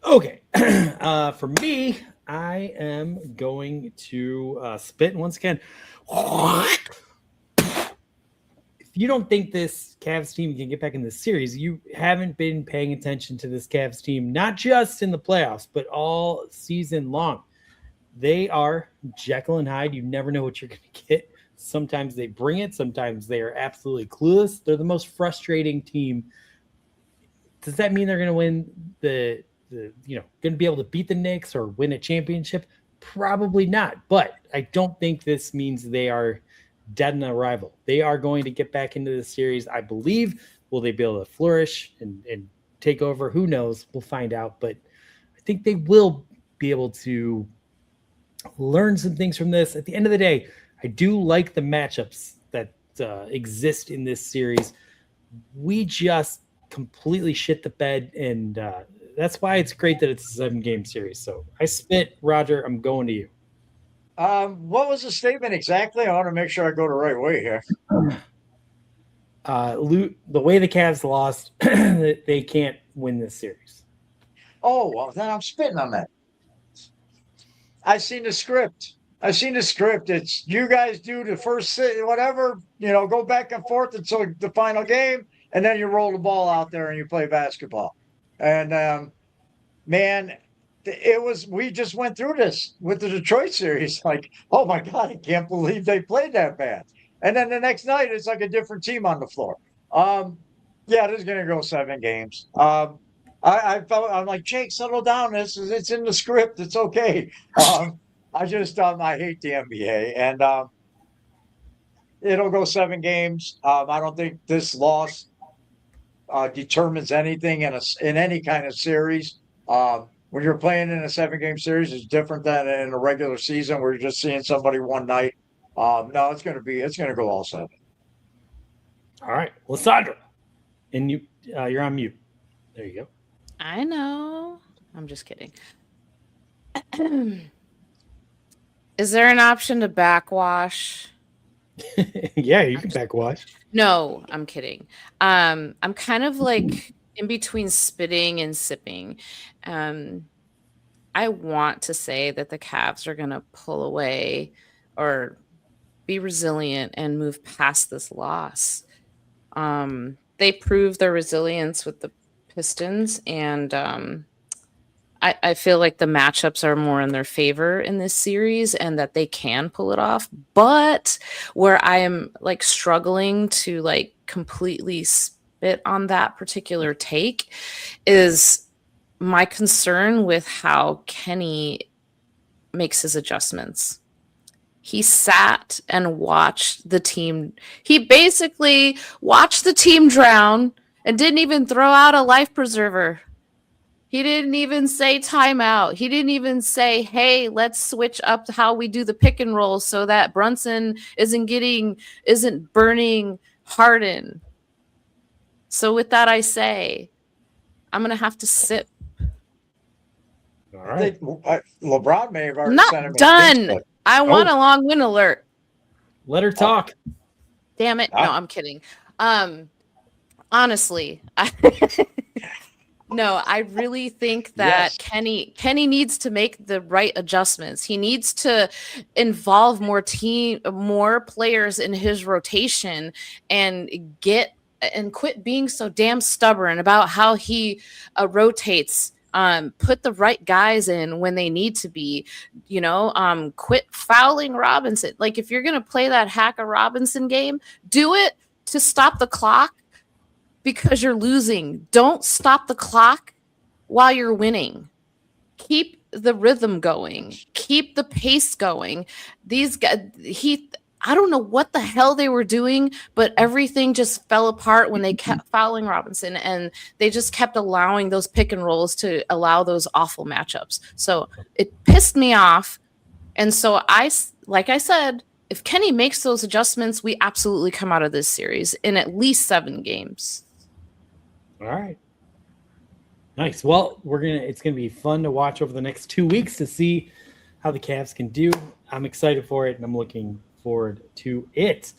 Okay. For me, I am going to spit once again. If you don't think this Cavs team can get back in the series, you haven't been paying attention to this Cavs team, not just in the playoffs, but all season long. They are Jekyll and Hyde. You never know what you're going to get. Sometimes they bring it. Sometimes they are absolutely clueless. They're the most frustrating team. Does that mean they're going to win going to be able to beat the Knicks or win a championship? Probably not. But I don't think this means they are dead on arrival. They are going to get back into the series, I believe. Will they be able to flourish and take over? Who knows? We'll find out. But I think they will be able to learn some things from this. At the end of the day, I do like the matchups that exist in this series. We just completely shit the bed, and that's why it's great that it's a 7-game series. So I spit. Roger, I'm going to you. What was the statement exactly? I want to make sure I go the right way here. The way the Cavs lost, they can't win this series. Oh, well, then I'm spitting on that. I've seen the script. It's you guys do the first whatever, go back and forth until the final game, and then you roll the ball out there and you play basketball. And man, we just went through this with the Detroit series. Like, oh my God, I can't believe they played that bad. And then the next night, it's like a different team on the floor. Yeah, this is going to go 7 games. I felt, I'm like, Jake, settle down. It's in the script. It's okay. I hate the NBA, and it'll go 7 games. I don't think this loss determines anything in any kind of series. When you're playing in a 7-game series, it's different than in a regular season where you're just seeing somebody one night. No, it's going to go all 7. All right, Lysandra, and you're on mute. There you go. I know. I'm just kidding. Is there an option to backwash? Yeah, you can backwash. No, I'm kidding. I'm kind of like in between spitting and sipping. I want to say that the Cavs are going to pull away or be resilient and move past this loss. They proved their resilience with the Pistons, and I feel like the matchups are more in their favor in this series and that they can pull it off. But where I am like struggling to like completely spit on that particular take is my concern with how Kenny makes his adjustments. He sat and watched the team. He basically watched the team drown and didn't even throw out a life preserver. He didn't even say timeout. He didn't even say, hey, let's switch up how we do the pick and roll so that Brunson isn't burning Harden. So with that, I say, I'm going to have to sip. All right. LeBron may have already Not sent him done. I want a long win alert. Let her talk. Damn it. No, I'm kidding. Honestly, no, I really think that Yes. Kenny needs to make the right adjustments. He needs to involve more players in his rotation and quit being so damn stubborn about how he rotates. Put the right guys in when they need to be, quit fouling Robinson. Like, if you're gonna play that Hacker Robinson game, do it to stop the clock because you're losing. Don't stop the clock while you're winning. Keep the rhythm going. Keep the pace going. These guys, I don't know what the hell they were doing, but everything just fell apart when they kept fouling Robinson, and they just kept allowing those pick and rolls to allow those awful matchups. So it pissed me off. And so like I said, if Kenny makes those adjustments, we absolutely come out of this series in at least 7 games. All right. Nice. Well, it's gonna be fun to watch over the next 2 weeks to see how the Cavs can do. I'm excited for it, and I'm looking forward to it.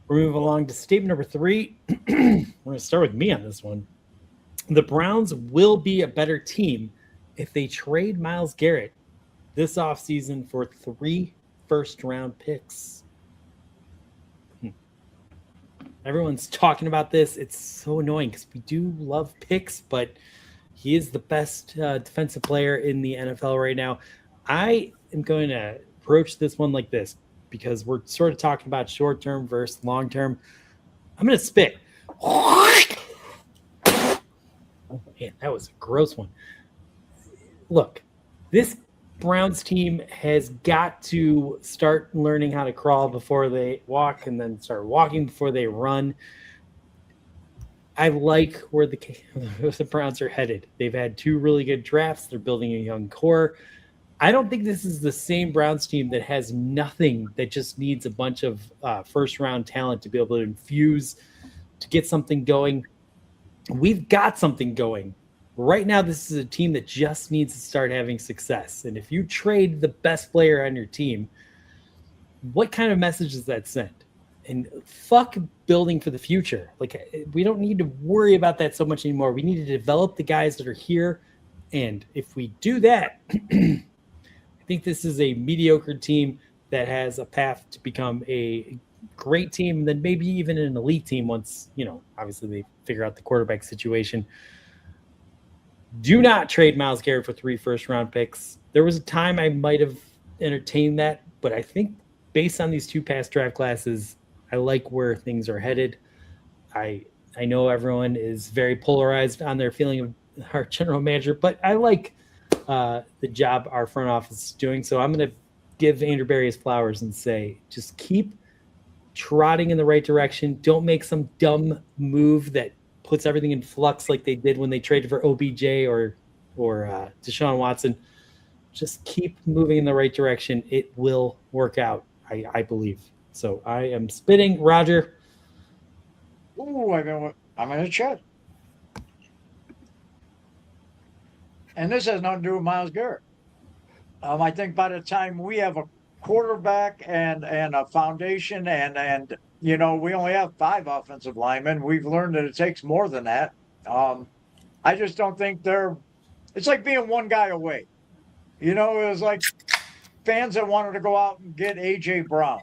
We're moving along to statement number 3. We're gonna start with me on this one. The Browns will be a better team if they trade Myles Garrett this offseason for 3 first-round picks. Everyone's talking about this. It's so annoying because we do love picks, but he is the best defensive player in the NFL right now. I am going to approach this one like this because we're sort of talking about short-term versus long-term. I'm going to spit. Oh, man, that was a gross one. Look, this Browns team has got to start learning how to crawl before they walk and then start walking before they run. I like where the Browns are headed. They've had 2 really good drafts. They're building a young core. I don't think this is the same Browns team that has nothing, that just needs a bunch of first-round talent to be able to infuse, to get something going. We've got something going. Right now, this is a team that just needs to start having success. And if you trade the best player on your team, what kind of message does that send? And fuck building for the future. Like, we don't need to worry about that so much anymore. We need to develop the guys that are here. And if we do that, I think this is a mediocre team that has a path to become a great team, and then maybe even an elite team once, obviously they figure out the quarterback situation. Do not trade Myles Garrett for 3 first-round picks. There was a time I might have entertained that, but I think based on these 2 past draft classes, I like where things are headed. I know everyone is very polarized on their feeling of our general manager, but I like the job our front office is doing. So I'm going to give Andrew Berry his flowers and say, just keep trotting in the right direction. Don't make some dumb move that puts everything in flux like they did when they traded for OBJ or Deshaun Watson. Just keep moving in the right direction. It will work out, I believe. So I am spitting. Roger. Ooh, I'm going to check. And this has nothing to do with Myles Garrett. I think by the time we have a quarterback and a foundation and we only have 5 offensive linemen. We've learned that it takes more than that. I just don't think it's like being one guy away. It was like fans that wanted to go out and get A.J. Brown.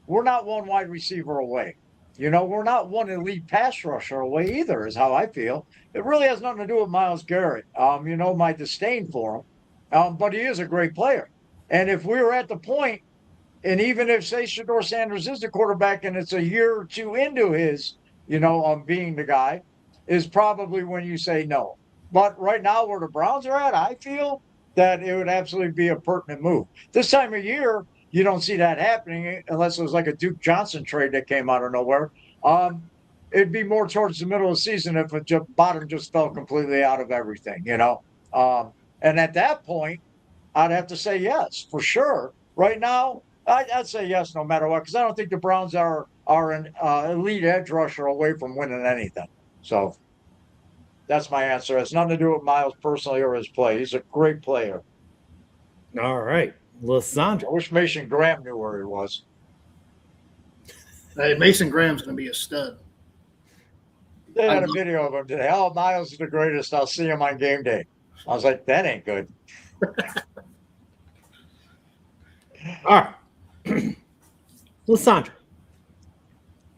We're not one wide receiver away. We're not one elite pass rusher away either, is how I feel. It really has nothing to do with Myles Garrett. My disdain for him. But he is a great player. And if we were at the point, and even if, say, Shedeur Sanders is the quarterback and it's a year or 2 into his, being the guy, is probably when you say no. But right now where the Browns are at, I feel that it would absolutely be a pertinent move. This time of year, you don't see that happening unless it was like a Duke Johnson trade that came out of nowhere. It'd be more towards the middle of the season if the bottom just fell completely out of everything, And at that point, I'd have to say yes, for sure. Right now, I'd say yes no matter what, because I don't think the Browns are an elite edge rusher away from winning anything. So that's my answer. It has nothing to do with Myles personally or his play. He's a great player. All right. Lysandra. I wish Mason Graham knew where he was. Hey, Mason Graham's going to be a stud. They had a video of him today. Oh, Miles is the greatest. I'll see him on game day. I was like, that ain't good. All right. Lysandra,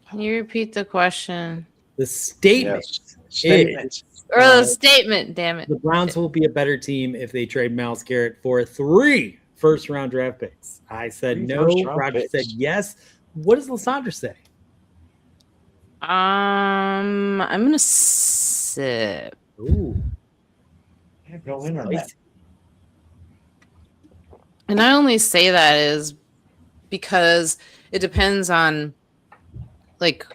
Can you repeat the question? the statement Yes. Statement. Or the statement, damn it. the Browns will be a better team if they trade Myles Garrett for 3 first-round draft picks. I said 3 no. first-round Roger picks. said yes. What does Lysandra say? I'm gonna sip. Ooh, I have no internet. spicy. And I only say that is because it depends on like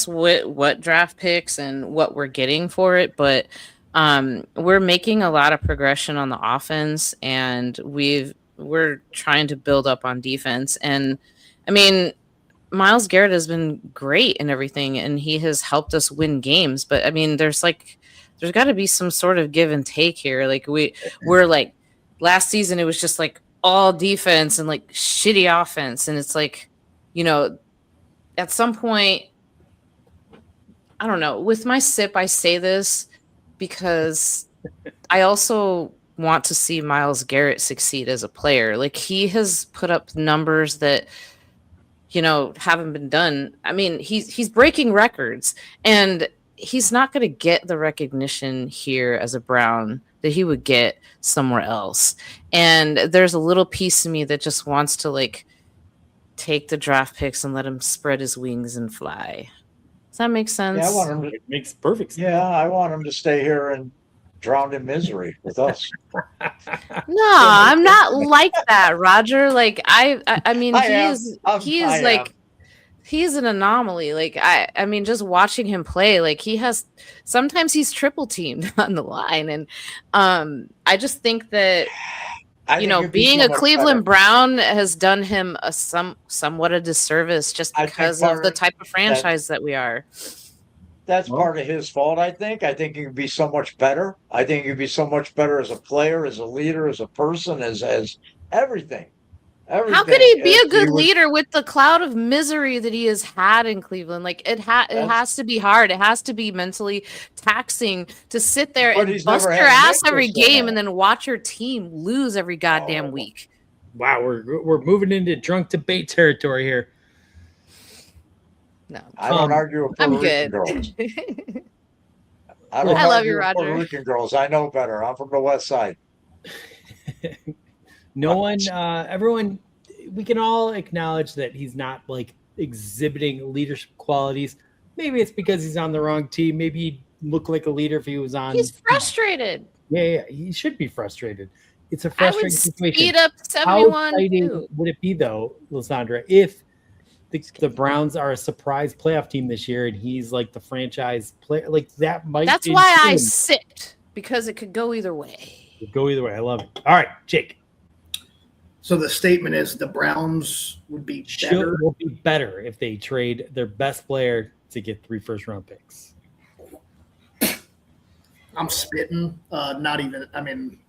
what draft picks and what we're getting for it, but we're making a lot of progression on the offense, and we're trying to build up on defense. And I mean, Myles Garrett has been great and everything, and he has helped us win games. But I mean, there's got to be some sort of give and take here. Like we're like last season, it was just like all defense and like shitty offense, and it's like, you know, at some point, I don't know. With my sip, I say this because I also want to see Myles Garrett succeed as a player. Like he has put up numbers that, you know, haven't been done. I mean, he's breaking records, and he's not going to get the recognition here as a Brown that he would get somewhere else. And there's a little piece of me that just wants to like take the draft picks and let him spread his wings and fly. Does that make sense? Yeah, I want him to. It makes perfect sense. Yeah, I want him to stay here and drown in misery with us. No, I'm not like that, Roger. Like I mean, I am. he I is like am. he's an anomaly. Like I mean, just watching him play, like sometimes he's triple teamed on the line, and I just think that I you think know, he'd be being so a much Cleveland better. Brown has done him somewhat a disservice just I think because of part the of type of franchise that we are. That's part of his fault, I think. I think he could be so much better. I think he'd be so much better as a player, as a leader, as a person, as everything. Everything. How could he be if a good he was- leader with the cloud of misery that he has had in Cleveland? Like it has to be hard. It has to be mentally taxing to sit there But and he's bust never your had an ass every interest in game that. and then watch your team lose every goddamn Oh. week. Wow, we're moving into drunk debate territory here. No, I don't argue with Puerto I'm Rican good. girls. I don't I love argue you, with Puerto Roger. Rican girls. I know better. I'm from the West Side. No one, everyone, we can all acknowledge that he's not like exhibiting leadership qualities. Maybe it's because he's on the wrong team. Maybe he'd look like a leader if he was on. He's frustrated. Yeah, he should be frustrated. It's a I would frustrating situation. speed up How 71 exciting too. would it be though, Lysandra, if the Browns are a surprise playoff team this year and he's like the franchise player? Like that might. That's why I intrigue sipped, because it could go either way. him. Go either way. I love it. All right, Jake. So the statement is the Browns would be better. Will be better if they trade their best player to get 3 first-round picks. I'm spitting. Not even. I mean,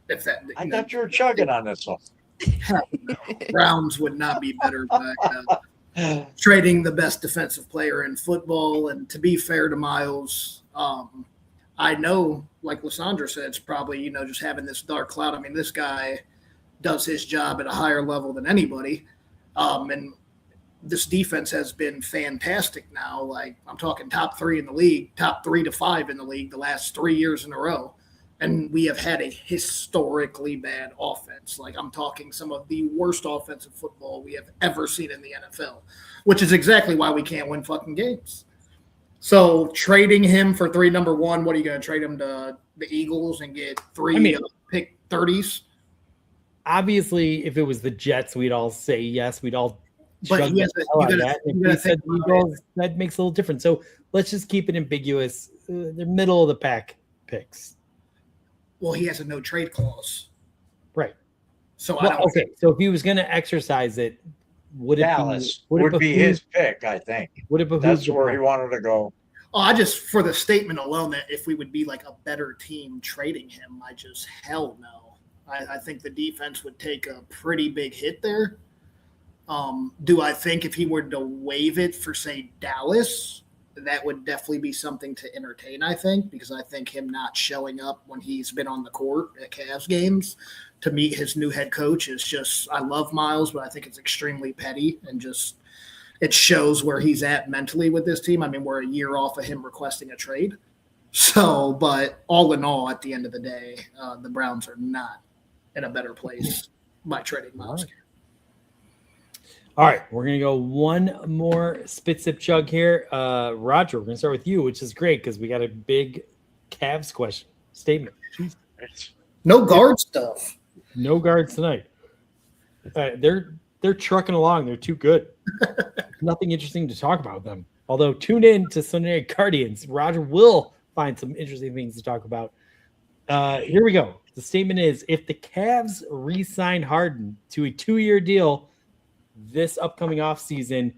if that. I thought you were chugging on this one. Hell no. Browns would not be better by trading the best defensive player in football. And to be fair to Miles, I know, like Lysandra said, it's probably, just having this dark cloud. I mean, this guy does his job at a higher level than anybody. And this defense has been fantastic now. Like, I'm talking top 3 in the league, top 3 to 5 in the league the last 3 years in a row. And we have had a historically bad offense. Like, I'm talking some of the worst offensive football we have ever seen in the NFL, which is exactly why we can't win fucking games. So trading him for 3 number 1, what are you going to trade him to the Eagles and get 3 pick 30s? Obviously, if it was the Jets, we'd all say yes. We'd all But chug he the has a- hell you out of gotta- that. you If gotta we said think about Eagles, that makes a little difference. So let's just keep it ambiguous. They're middle of the pack picks. Well, he has a no trade clause. Right. So I Well, don't okay. So if he was going to exercise it, would it Dallas be, would be his pick, I think. Would it behoove That's the where he Browns? wanted to go. I just, for the statement alone, that if we would be like a better team trading him, hell no. I think the defense would take a pretty big hit there. Do I think if he were to waive it for, say, Dallas, that would definitely be something to entertain, I think, because I think him not showing up when he's been on the court at Cavs games to meet his new head coach is just, I love Miles, but I think it's extremely petty and just it shows where he's at mentally with this team. I mean, we're a year off of him requesting a trade. So, but all in all, at the end of the day, the Browns are not in a better place by trading Miles. All right, we're going to go one more spit sip chug here. Roger, we're going to start with you, which is great because we got a big Cavs question statement. Jeez. No guard stuff. No guards tonight. They're trucking along. They're too good. Nothing interesting to talk about with them. Although tune in to Sunday Night Guardians. Roger will find some interesting things to talk about. Here we go. The statement is, if the Cavs re-sign Harden to a 2-year deal this upcoming offseason,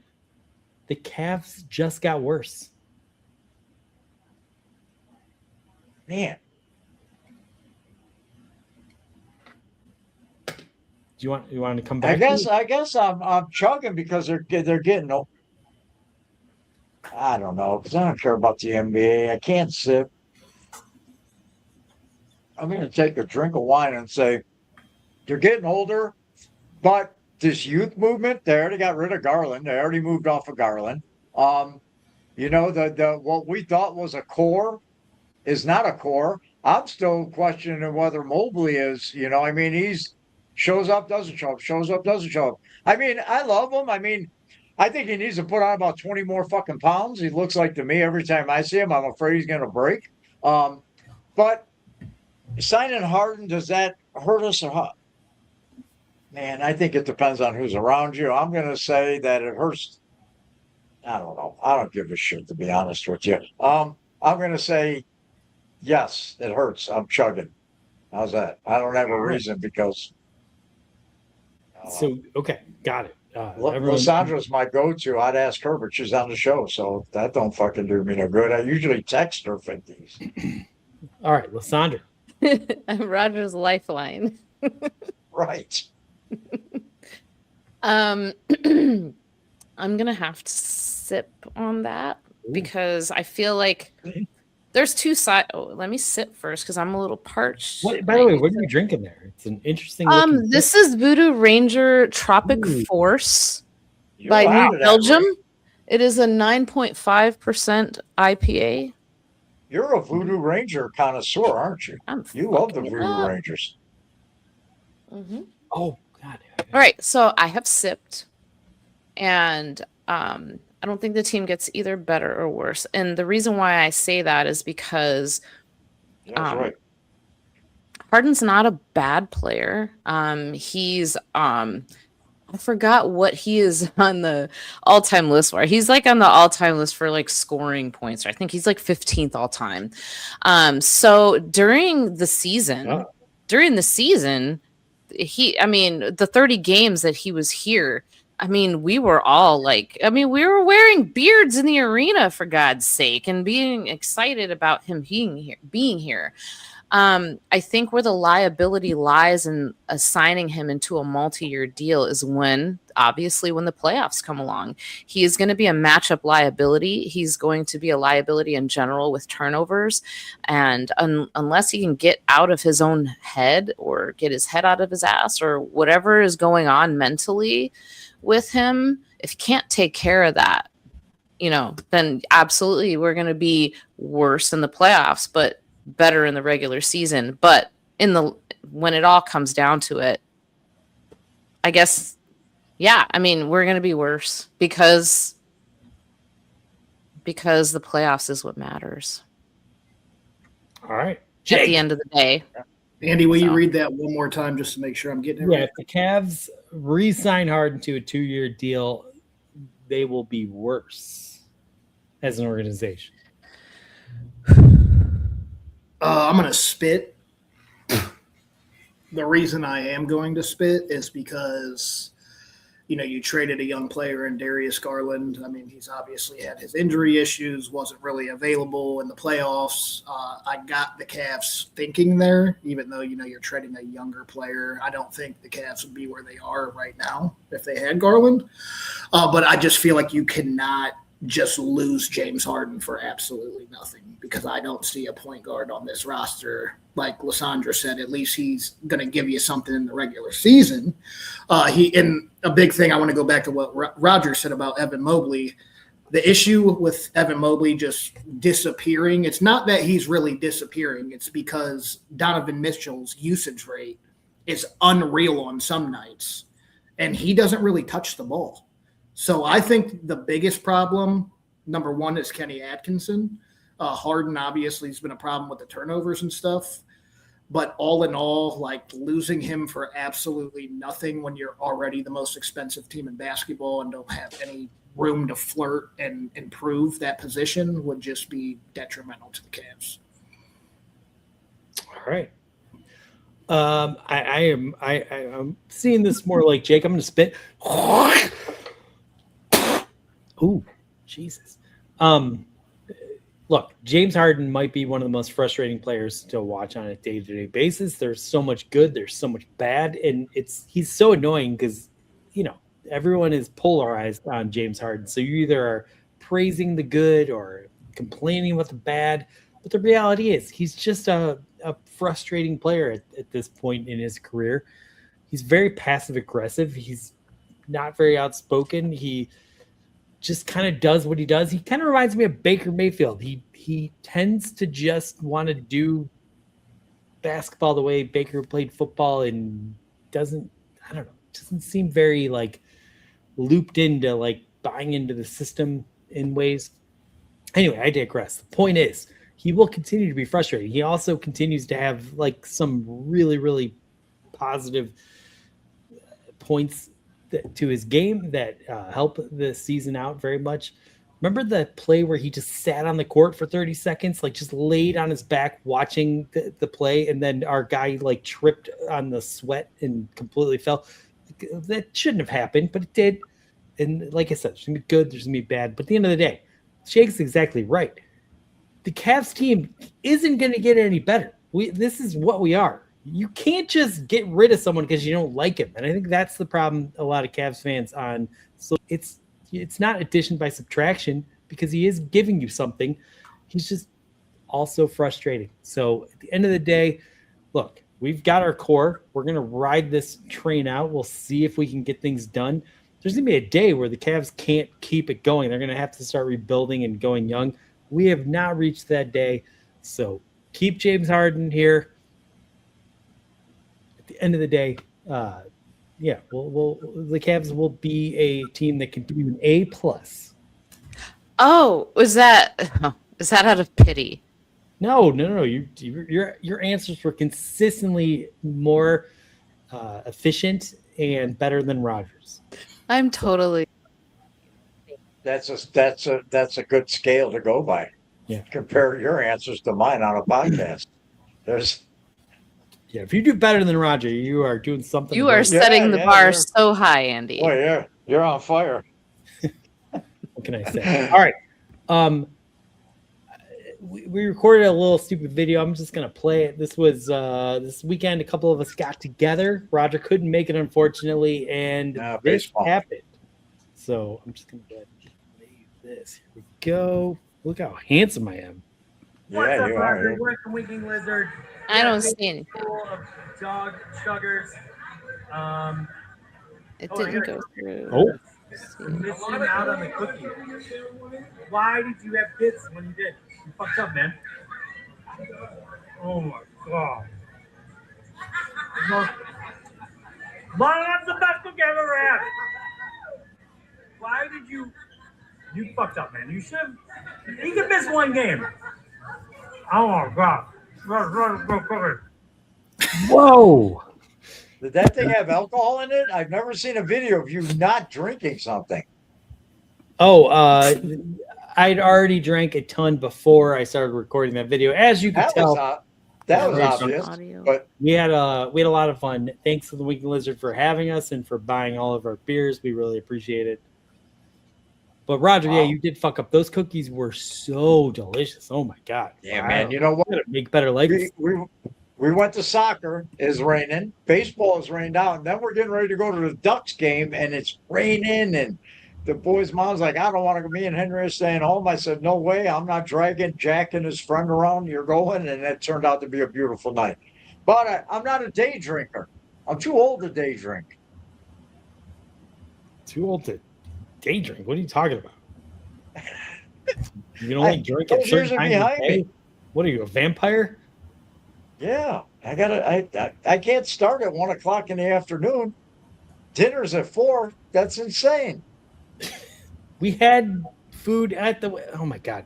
the Cavs just got worse. Man. Do you want to come back? I guess I'm chugging because they're getting old. I don't know, because I don't care about the NBA. I can't sip. I'm going to take a drink of wine and say, they're getting older, but this youth movement, they already got rid of Garland. They already moved off of Garland. You know, the what we thought was a core is not a core. I'm still questioning whether Mobley is, you know, I mean, he's shows up, doesn't show up, shows up, doesn't show up. I mean, I love him. I mean, I think he needs to put on about 20 more fucking pounds. He looks like to me every time I see him, I'm afraid he's going to break. But signing Harden, does that hurt us or what? Man, I think it depends on who's around you. I'm going to say that it hurts. I don't know. I don't give a shit, to be honest with you. I'm going to say, yes, it hurts. I'm chugging. How's that? I don't have a reason because. So, okay, got it. Lissandra's my go-to. I'd ask her, but she's on the show, so that don't fucking do me no good. I usually text her for these. All right, Lissandra. I'm Roger's lifeline. Right. I'm gonna have to sip on that because I feel like there's two sides. Oh, let me sip first because I'm a little parched. By the way, what are you drinking there? It's an interesting. This is Voodoo Ranger Tropic Force by New Belgium. Right? It is a 9.5% IPA. You're a Voodoo Ranger connoisseur, aren't you? You love the Voodoo Rangers. Mm-hmm. Oh God! All right, so I have sipped, and I don't think the team gets either better or worse. And the reason why I say that is because That's right. Harden's not a bad player. He's I forgot what he is on the all-time list for. He's like on the all-time list for like scoring points. I think he's like 15th all time. So during the season, the 30 games that he was here, I mean, we were all like, we were wearing beards in the arena for God's sake and being excited about him being here. I think where the liability lies in assigning him into a multi-year deal is when the playoffs come along. He is going to be a matchup liability. He's going to be a liability in general with turnovers. And unless he can get out of his own head or get his head out of his ass or whatever is going on mentally with him, if he can't take care of that, then absolutely we're going to be worse in the playoffs, but better in the regular season. But when it all comes down to it, I guess, we're going to be worse because the playoffs is what matters. All right. At the end of the day. Andy, will you read that one more time just to make sure I'm getting it right? If the Cavs re-sign Harden to a 2-year deal, they will be worse as an organization. I'm going to spit. The reason I am going to spit is because You traded a young player in Darius Garland. I mean, he's obviously had his injury issues, wasn't really available in the playoffs. I got the Cavs thinking there, even though, you're trading a younger player. I don't think the Cavs would be where they are right now if they had Garland. But I just feel like you cannot just lose James Harden for absolutely nothing, because I don't see a point guard on this roster. Like Lysandra said, at least he's going to give you something in the regular season. And a big thing, I want to go back to what Roger said about Evan Mobley. The issue with Evan Mobley just disappearing, it's not that he's really disappearing. It's because Donovan Mitchell's usage rate is unreal on some nights, and he doesn't really touch the ball. So I think the biggest problem, number one, is Kenny Atkinson. Harden obviously has been a problem with the turnovers and stuff. But all in all, like, losing him for absolutely nothing when you're already the most expensive team in basketball and don't have any room to flirt and improve that position would just be detrimental to the Cavs. All right. I'm seeing this more like Jake. I'm going to spit. Ooh, Jesus. Look, James Harden might be one of the most frustrating players to watch on a day-to-day basis. There's so much good, there's so much bad, and he's so annoying because, everyone is polarized on James Harden. So you either are praising the good or complaining about the bad. But the reality is he's just a frustrating player at this point in his career. He's very passive-aggressive. He's not very outspoken. He just kind of does what he does. He kind of reminds me of Baker Mayfield. He tends to just want to do basketball the way Baker played football and doesn't seem very like looped into like buying into the system in ways. Anyway, I digress. The point is he will continue to be frustrating. He also continues to have like some really, really positive points to his game that help the season out very much. Remember the play where he just sat on the court for 30 seconds, like just laid on his back watching the play, and then our guy like tripped on the sweat and completely fell? That shouldn't have happened, but it did. And like I said, there's going to be good, there's going to be bad. But at the end of the day, Shake's exactly right. The Cavs team isn't going to get any better. This is what we are. You can't just get rid of someone because you don't like him. And I think that's the problem a lot of Cavs fans on. So it's not addition by subtraction because he is giving you something. He's just also frustrating. So at the end of the day, look, we've got our core. We're going to ride this train out. We'll see if we can get things done. There's going to be a day where the Cavs can't keep it going. They're going to have to start rebuilding and going young. We have not reached that day. So keep James Harden here. At the end of the day, the Cavs will be a team that can do an A+. Oh, is that out of pity? No. Your answers were consistently more efficient and better than Rogers. I'm totally. That's a good scale to go by. Yeah. Compare your answers to mine on a podcast. If you do better than Roger, you are doing something. You are setting the bar so high, Andy. Oh yeah, you're on fire. What can I say? All right. We recorded a little stupid video. I'm just gonna play it. This was this weekend. A couple of us got together. Roger couldn't make it, unfortunately, and this happened. So I'm just gonna go ahead and play this. Here we go. Look how handsome I am. What's up, Roger? We're the Winking Lizard. I don't see anything. DawgChuggers. It didn't go through. Oh. Missing out on the cookie. Why did you have kids when you did? You fucked up, man. Oh my god. Well, that's the best cookie I've ever had. Why did you fucked up, man? You should have. You could miss one game. Oh my god. Whoa. Did that thing have alcohol in it? I've never seen a video of you not drinking something. Oh, I'd already drank a ton before I started recording that video. As you can tell, That was Great. obvious. Audio. But We had a lot of fun. Thanks to the Winking Lizard for having us and for buying all of our beers. We really appreciate it. But Roger, Wow. yeah, you did fuck up. Those cookies were so delicious. Oh my god. yeah, Wow. man, you know what? We gotta make better legs. We went to soccer. It's raining. Baseball is rained out, and then we're getting ready to go to the Ducks game, and it's raining. And the boys' mom's like, "I don't want to go." Me and Henry are staying home. I said, "No way! I'm not dragging Jack and his friend around. You're going." And it turned out to be a beautiful night. But I'm not a day drinker. I'm too old to day drink. Too old to day drink. What are you talking about? You can only drink at those years certain are times of behind day? me. What are you, a vampire? Yeah, I can't start at 1 o'clock in the afternoon. Dinner's at 4. That's insane. We had food at the. Oh my god,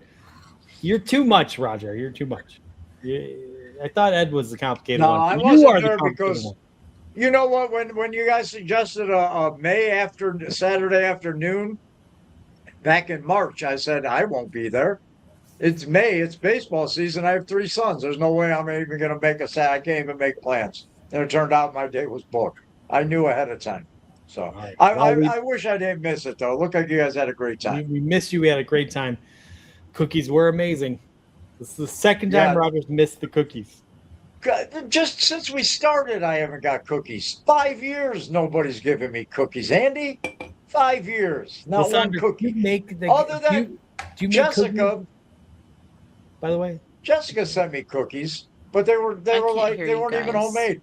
you're too much, Roger. You're too much. I thought Ed was the complicated No, one. I You wasn't are the there complicated because one. you know what? When you guys suggested a Saturday afternoon back in March, I said I won't be there. It's May. It's baseball season. I have 3 sons. There's no way I'm even going to make I can't even make plans. And it turned out my day was booked. I knew ahead of time. So right. I wish I didn't miss it though. Looked like you guys had a great time. We missed you. We had a great time. Cookies were amazing. This is the second time Yeah. Roger's missed the cookies. Just since we started, I haven't got cookies. 5 years, nobody's given me cookies. Andy, 5 years, not one Lysandra, cookie. You make the, Other than do you make Jessica, cookies, by the way? Jessica sent me cookies, but they were can't like hear they you weren't even guys. homemade.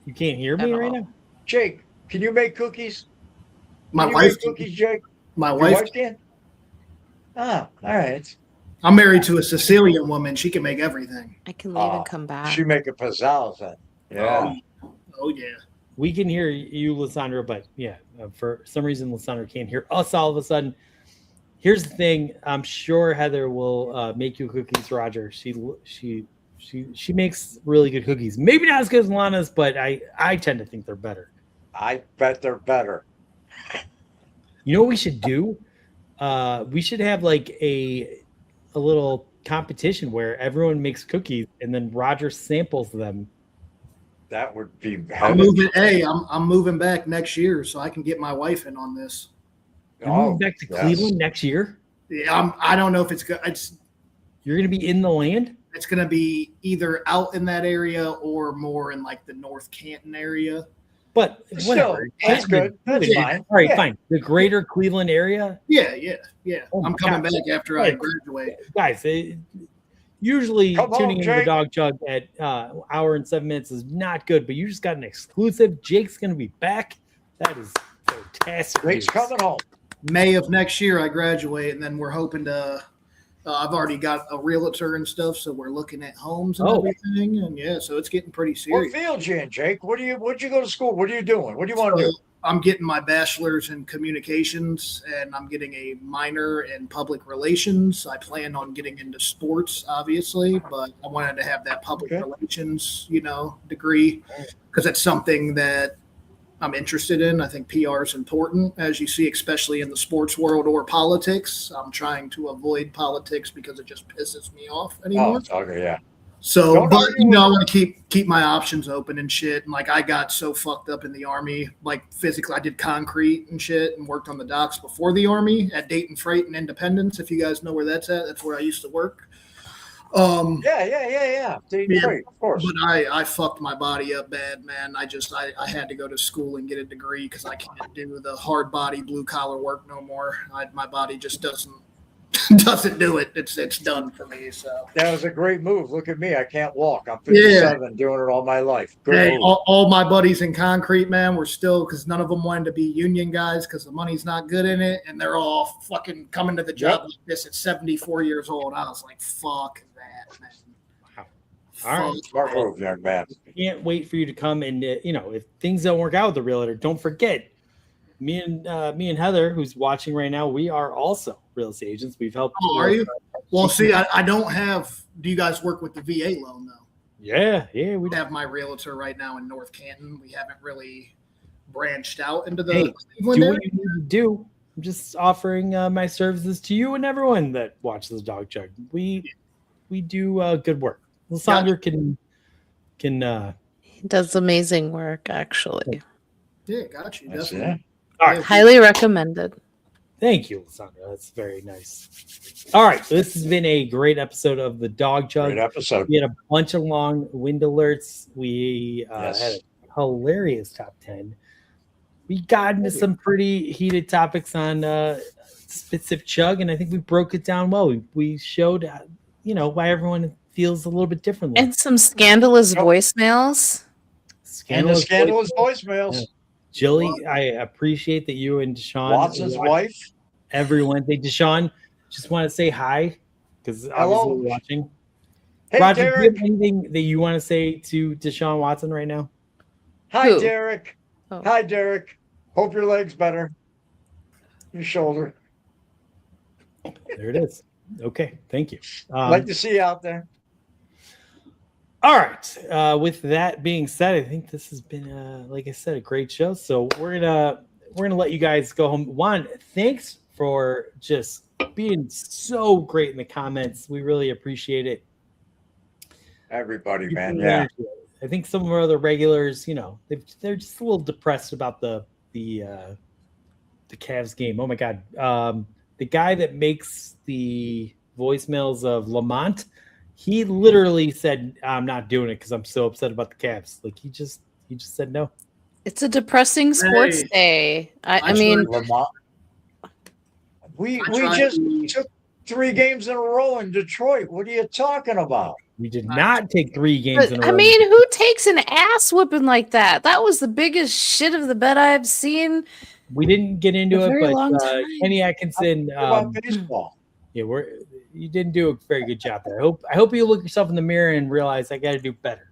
You can't hear me At right all. now? Jake, can you make cookies? My Can you wife, make cookies, Jake? my Your wife, wife can. Ah, all right. I'm married to a Sicilian woman. She can make everything. I can leave and come back. She make a pizzazz then. Yeah. Oh yeah. We can hear you, Lysandra, but yeah, for some reason, Lysandra can't hear us all of a sudden. Here's the thing. I'm sure Heather will make you cookies, Roger. She makes really good cookies. Maybe not as good as Lana's, but I tend to think they're better. I bet they're better. You know what we should do? We should have like a little competition where everyone makes cookies and then Roger samples them. That would be I'm moving. Hey, I'm moving back next year, so I can get my wife in on this. You're moving back to yes. Cleveland next year? Yeah, I don't know if it's good. You're going to be in the land? It's going to be either out in that area or more in like the North Canton area. But Still, whatever. that's good. That's Yeah. fine. All right, Yeah. fine. The greater Cleveland area? Yeah. Oh my I'm coming gosh. back after I graduate. Guys, usually Come on, tuning into the Jake. DawgChug at hour and 7 minutes is not good, but you just got an exclusive. Jake's going to be back. That is fantastic. Jake's news. coming home. May of next year, I graduate, and then we're hoping to. I've already got a realtor and stuff, so we're looking at homes and everything, and yeah, so it's getting pretty What serious. field you in, Jake? What'd you go to school? What are you doing? What do you want to do? I'm getting my bachelor's in communications, and I'm getting a minor in public relations. I plan on getting into sports, obviously, but I wanted to have that public relations, degree, because it's something that I'm interested in. I think PR is important, as you see, especially in the sports world or politics. I'm trying to avoid politics because it just pisses me off anymore. Oh, okay, yeah. So, Don't but argue with I want to keep my options open and shit. And like, I got so fucked up in the army, like physically, I did concrete and shit, and worked on the docks before the army at Dayton Freight and Independence. If you guys know where that's at, that's where I used to work. Yeah. Great, of course. But I fucked my body up bad, man. I had to go to school and get a degree because I can't do the hard body blue collar work no more. My body just doesn't do it. It's done for me. So That was a great move. Look at me. I can't walk. I'm 57, doing it all my life. Good hey, move. all my buddies in concrete, man, were still, because none of them wanted to be union guys because the money's not good in it, and they're all fucking coming to the job like this at 74 years old. I was like, fuck that, man. Wow. All right. Smart move, young man. Can't wait for you to come and if things don't work out with the realtor, don't forget me and Heather, who's watching right now. We are also real estate agents. We've helped. Oh, are you? Well, see, I don't have. Do you guys work with the VA loan though? Yeah, we have my realtor right now in North Canton. We haven't really branched out into the Hey, Cleveland do area. what you need to do. I'm just offering my services to you and everyone that watches DawgChug. We do good work. Lysandra can He does amazing work, actually. Yeah, got you. That's Definitely. it. all right. Highly recommended. Thank you, Lysandra. That's very nice. All right, so this has been a great episode of the Dog Chug. Great episode. We had a bunch of long wind alerts. We Yes. had a hilarious top 10. We got into some pretty heated topics on specific chug, and I think we broke it down well. We showed, why everyone feels a little bit differently. And some scandalous Yep. voicemails. And the scandalous voice- voicemails. Yeah. Jilly, I appreciate that you and Deshaun Watson's watch wife. every Wednesday. Deshaun, just want to say hi because obviously Hello. we're watching. Hey, Roger, do you Derek. have anything that you want to say to Deshaun Watson right now? Hi, Who? Derek. Oh. Hi, Derek. Hope your leg's better. Your shoulder. There it is. Okay, thank you. Like to see you out there. All right. With that being said, I think this has been, like I said, a great show. So we're gonna let you guys go home. Juan, thanks for just being so great in the comments. We really appreciate it. Everybody, man. People Yeah. really do. I think some of our other regulars, they're just a little depressed about the Cavs game. Oh my God. The guy that makes the voicemails of Lamont, he literally said, "I'm not doing it because I'm so upset about the Cavs." Like he just said no. It's a depressing sports day. I mean, Lamont. We tried just to- took 3 games in a row in Detroit. What are you talking about? We did not take 3 games in a row. I mean, who takes an ass whipping like that? That was the biggest shit of the bed I've seen. We didn't get into A it, very but long time. Kenny Atkinson, About baseball. yeah, you didn't do a very good job there. I hope you look yourself in the mirror and realize I got to do better.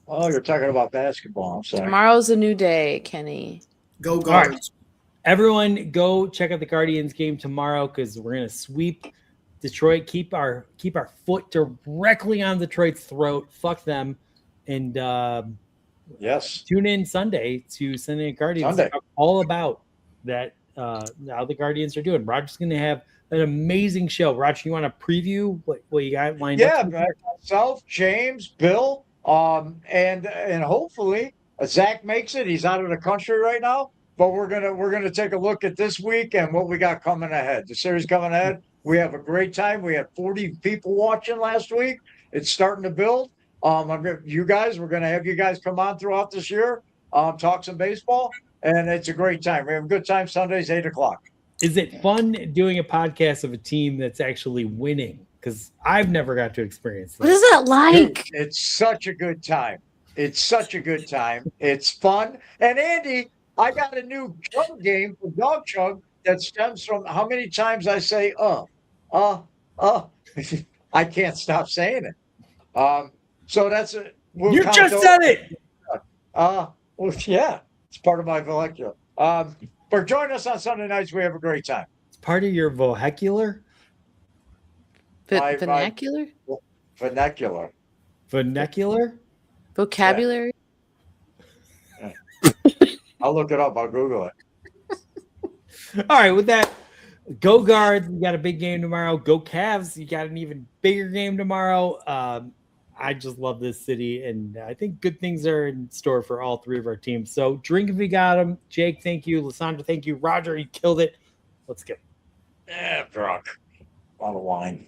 Oh, you're talking about basketball. I'm sorry. Tomorrow's a new day, Kenny. Go right. Guards. Everyone, go check out the Guardians game tomorrow because we're gonna sweep Detroit. Keep our foot directly on Detroit's throat. Fuck them, and Yes. tune in Sunday to Sunday Night Guardians. Sunday. Talk all about that. How the Guardians are doing. Roger's gonna have an amazing show. Roger, you want to preview what you got lined Yeah, up? man. Myself, James, Bill, and hopefully Zach makes it. He's out of the country right now, but we're gonna take a look at this week and what we got coming ahead. The series coming ahead. We have a great time. We had 40 people watching last week. It's starting to build. We're gonna have you guys come on throughout this year, talk some baseball, and it's a great time. We have a good time Sundays, 8:00. Is it fun doing a podcast of a team that's actually winning? Because I've never got to experience What that. is that like? Dude, it's such a good time. It's such a good time. It's fun. And Andy, I got a new chug game for DawgChug that stems from how many times I say I can't stop saying it. So that's it. We'll You count just those. said it. Well, yeah, it's part of my vernacular. But join us on Sunday nights. We have a great time. It's part of your vernacular. my- Vernacular? Vernacular. Vernacular. Vocabulary? I'll look it up. I'll Google it. All right, with that, go Guards. You got a big game tomorrow. Go Cavs. You got an even bigger game tomorrow. I just love this city, and I think good things are in store for all 3 of our teams. So drink if you got them. Jake, thank you. Lysandra, thank you. Roger, you killed it. Let's go. Drunk. A lot of wine.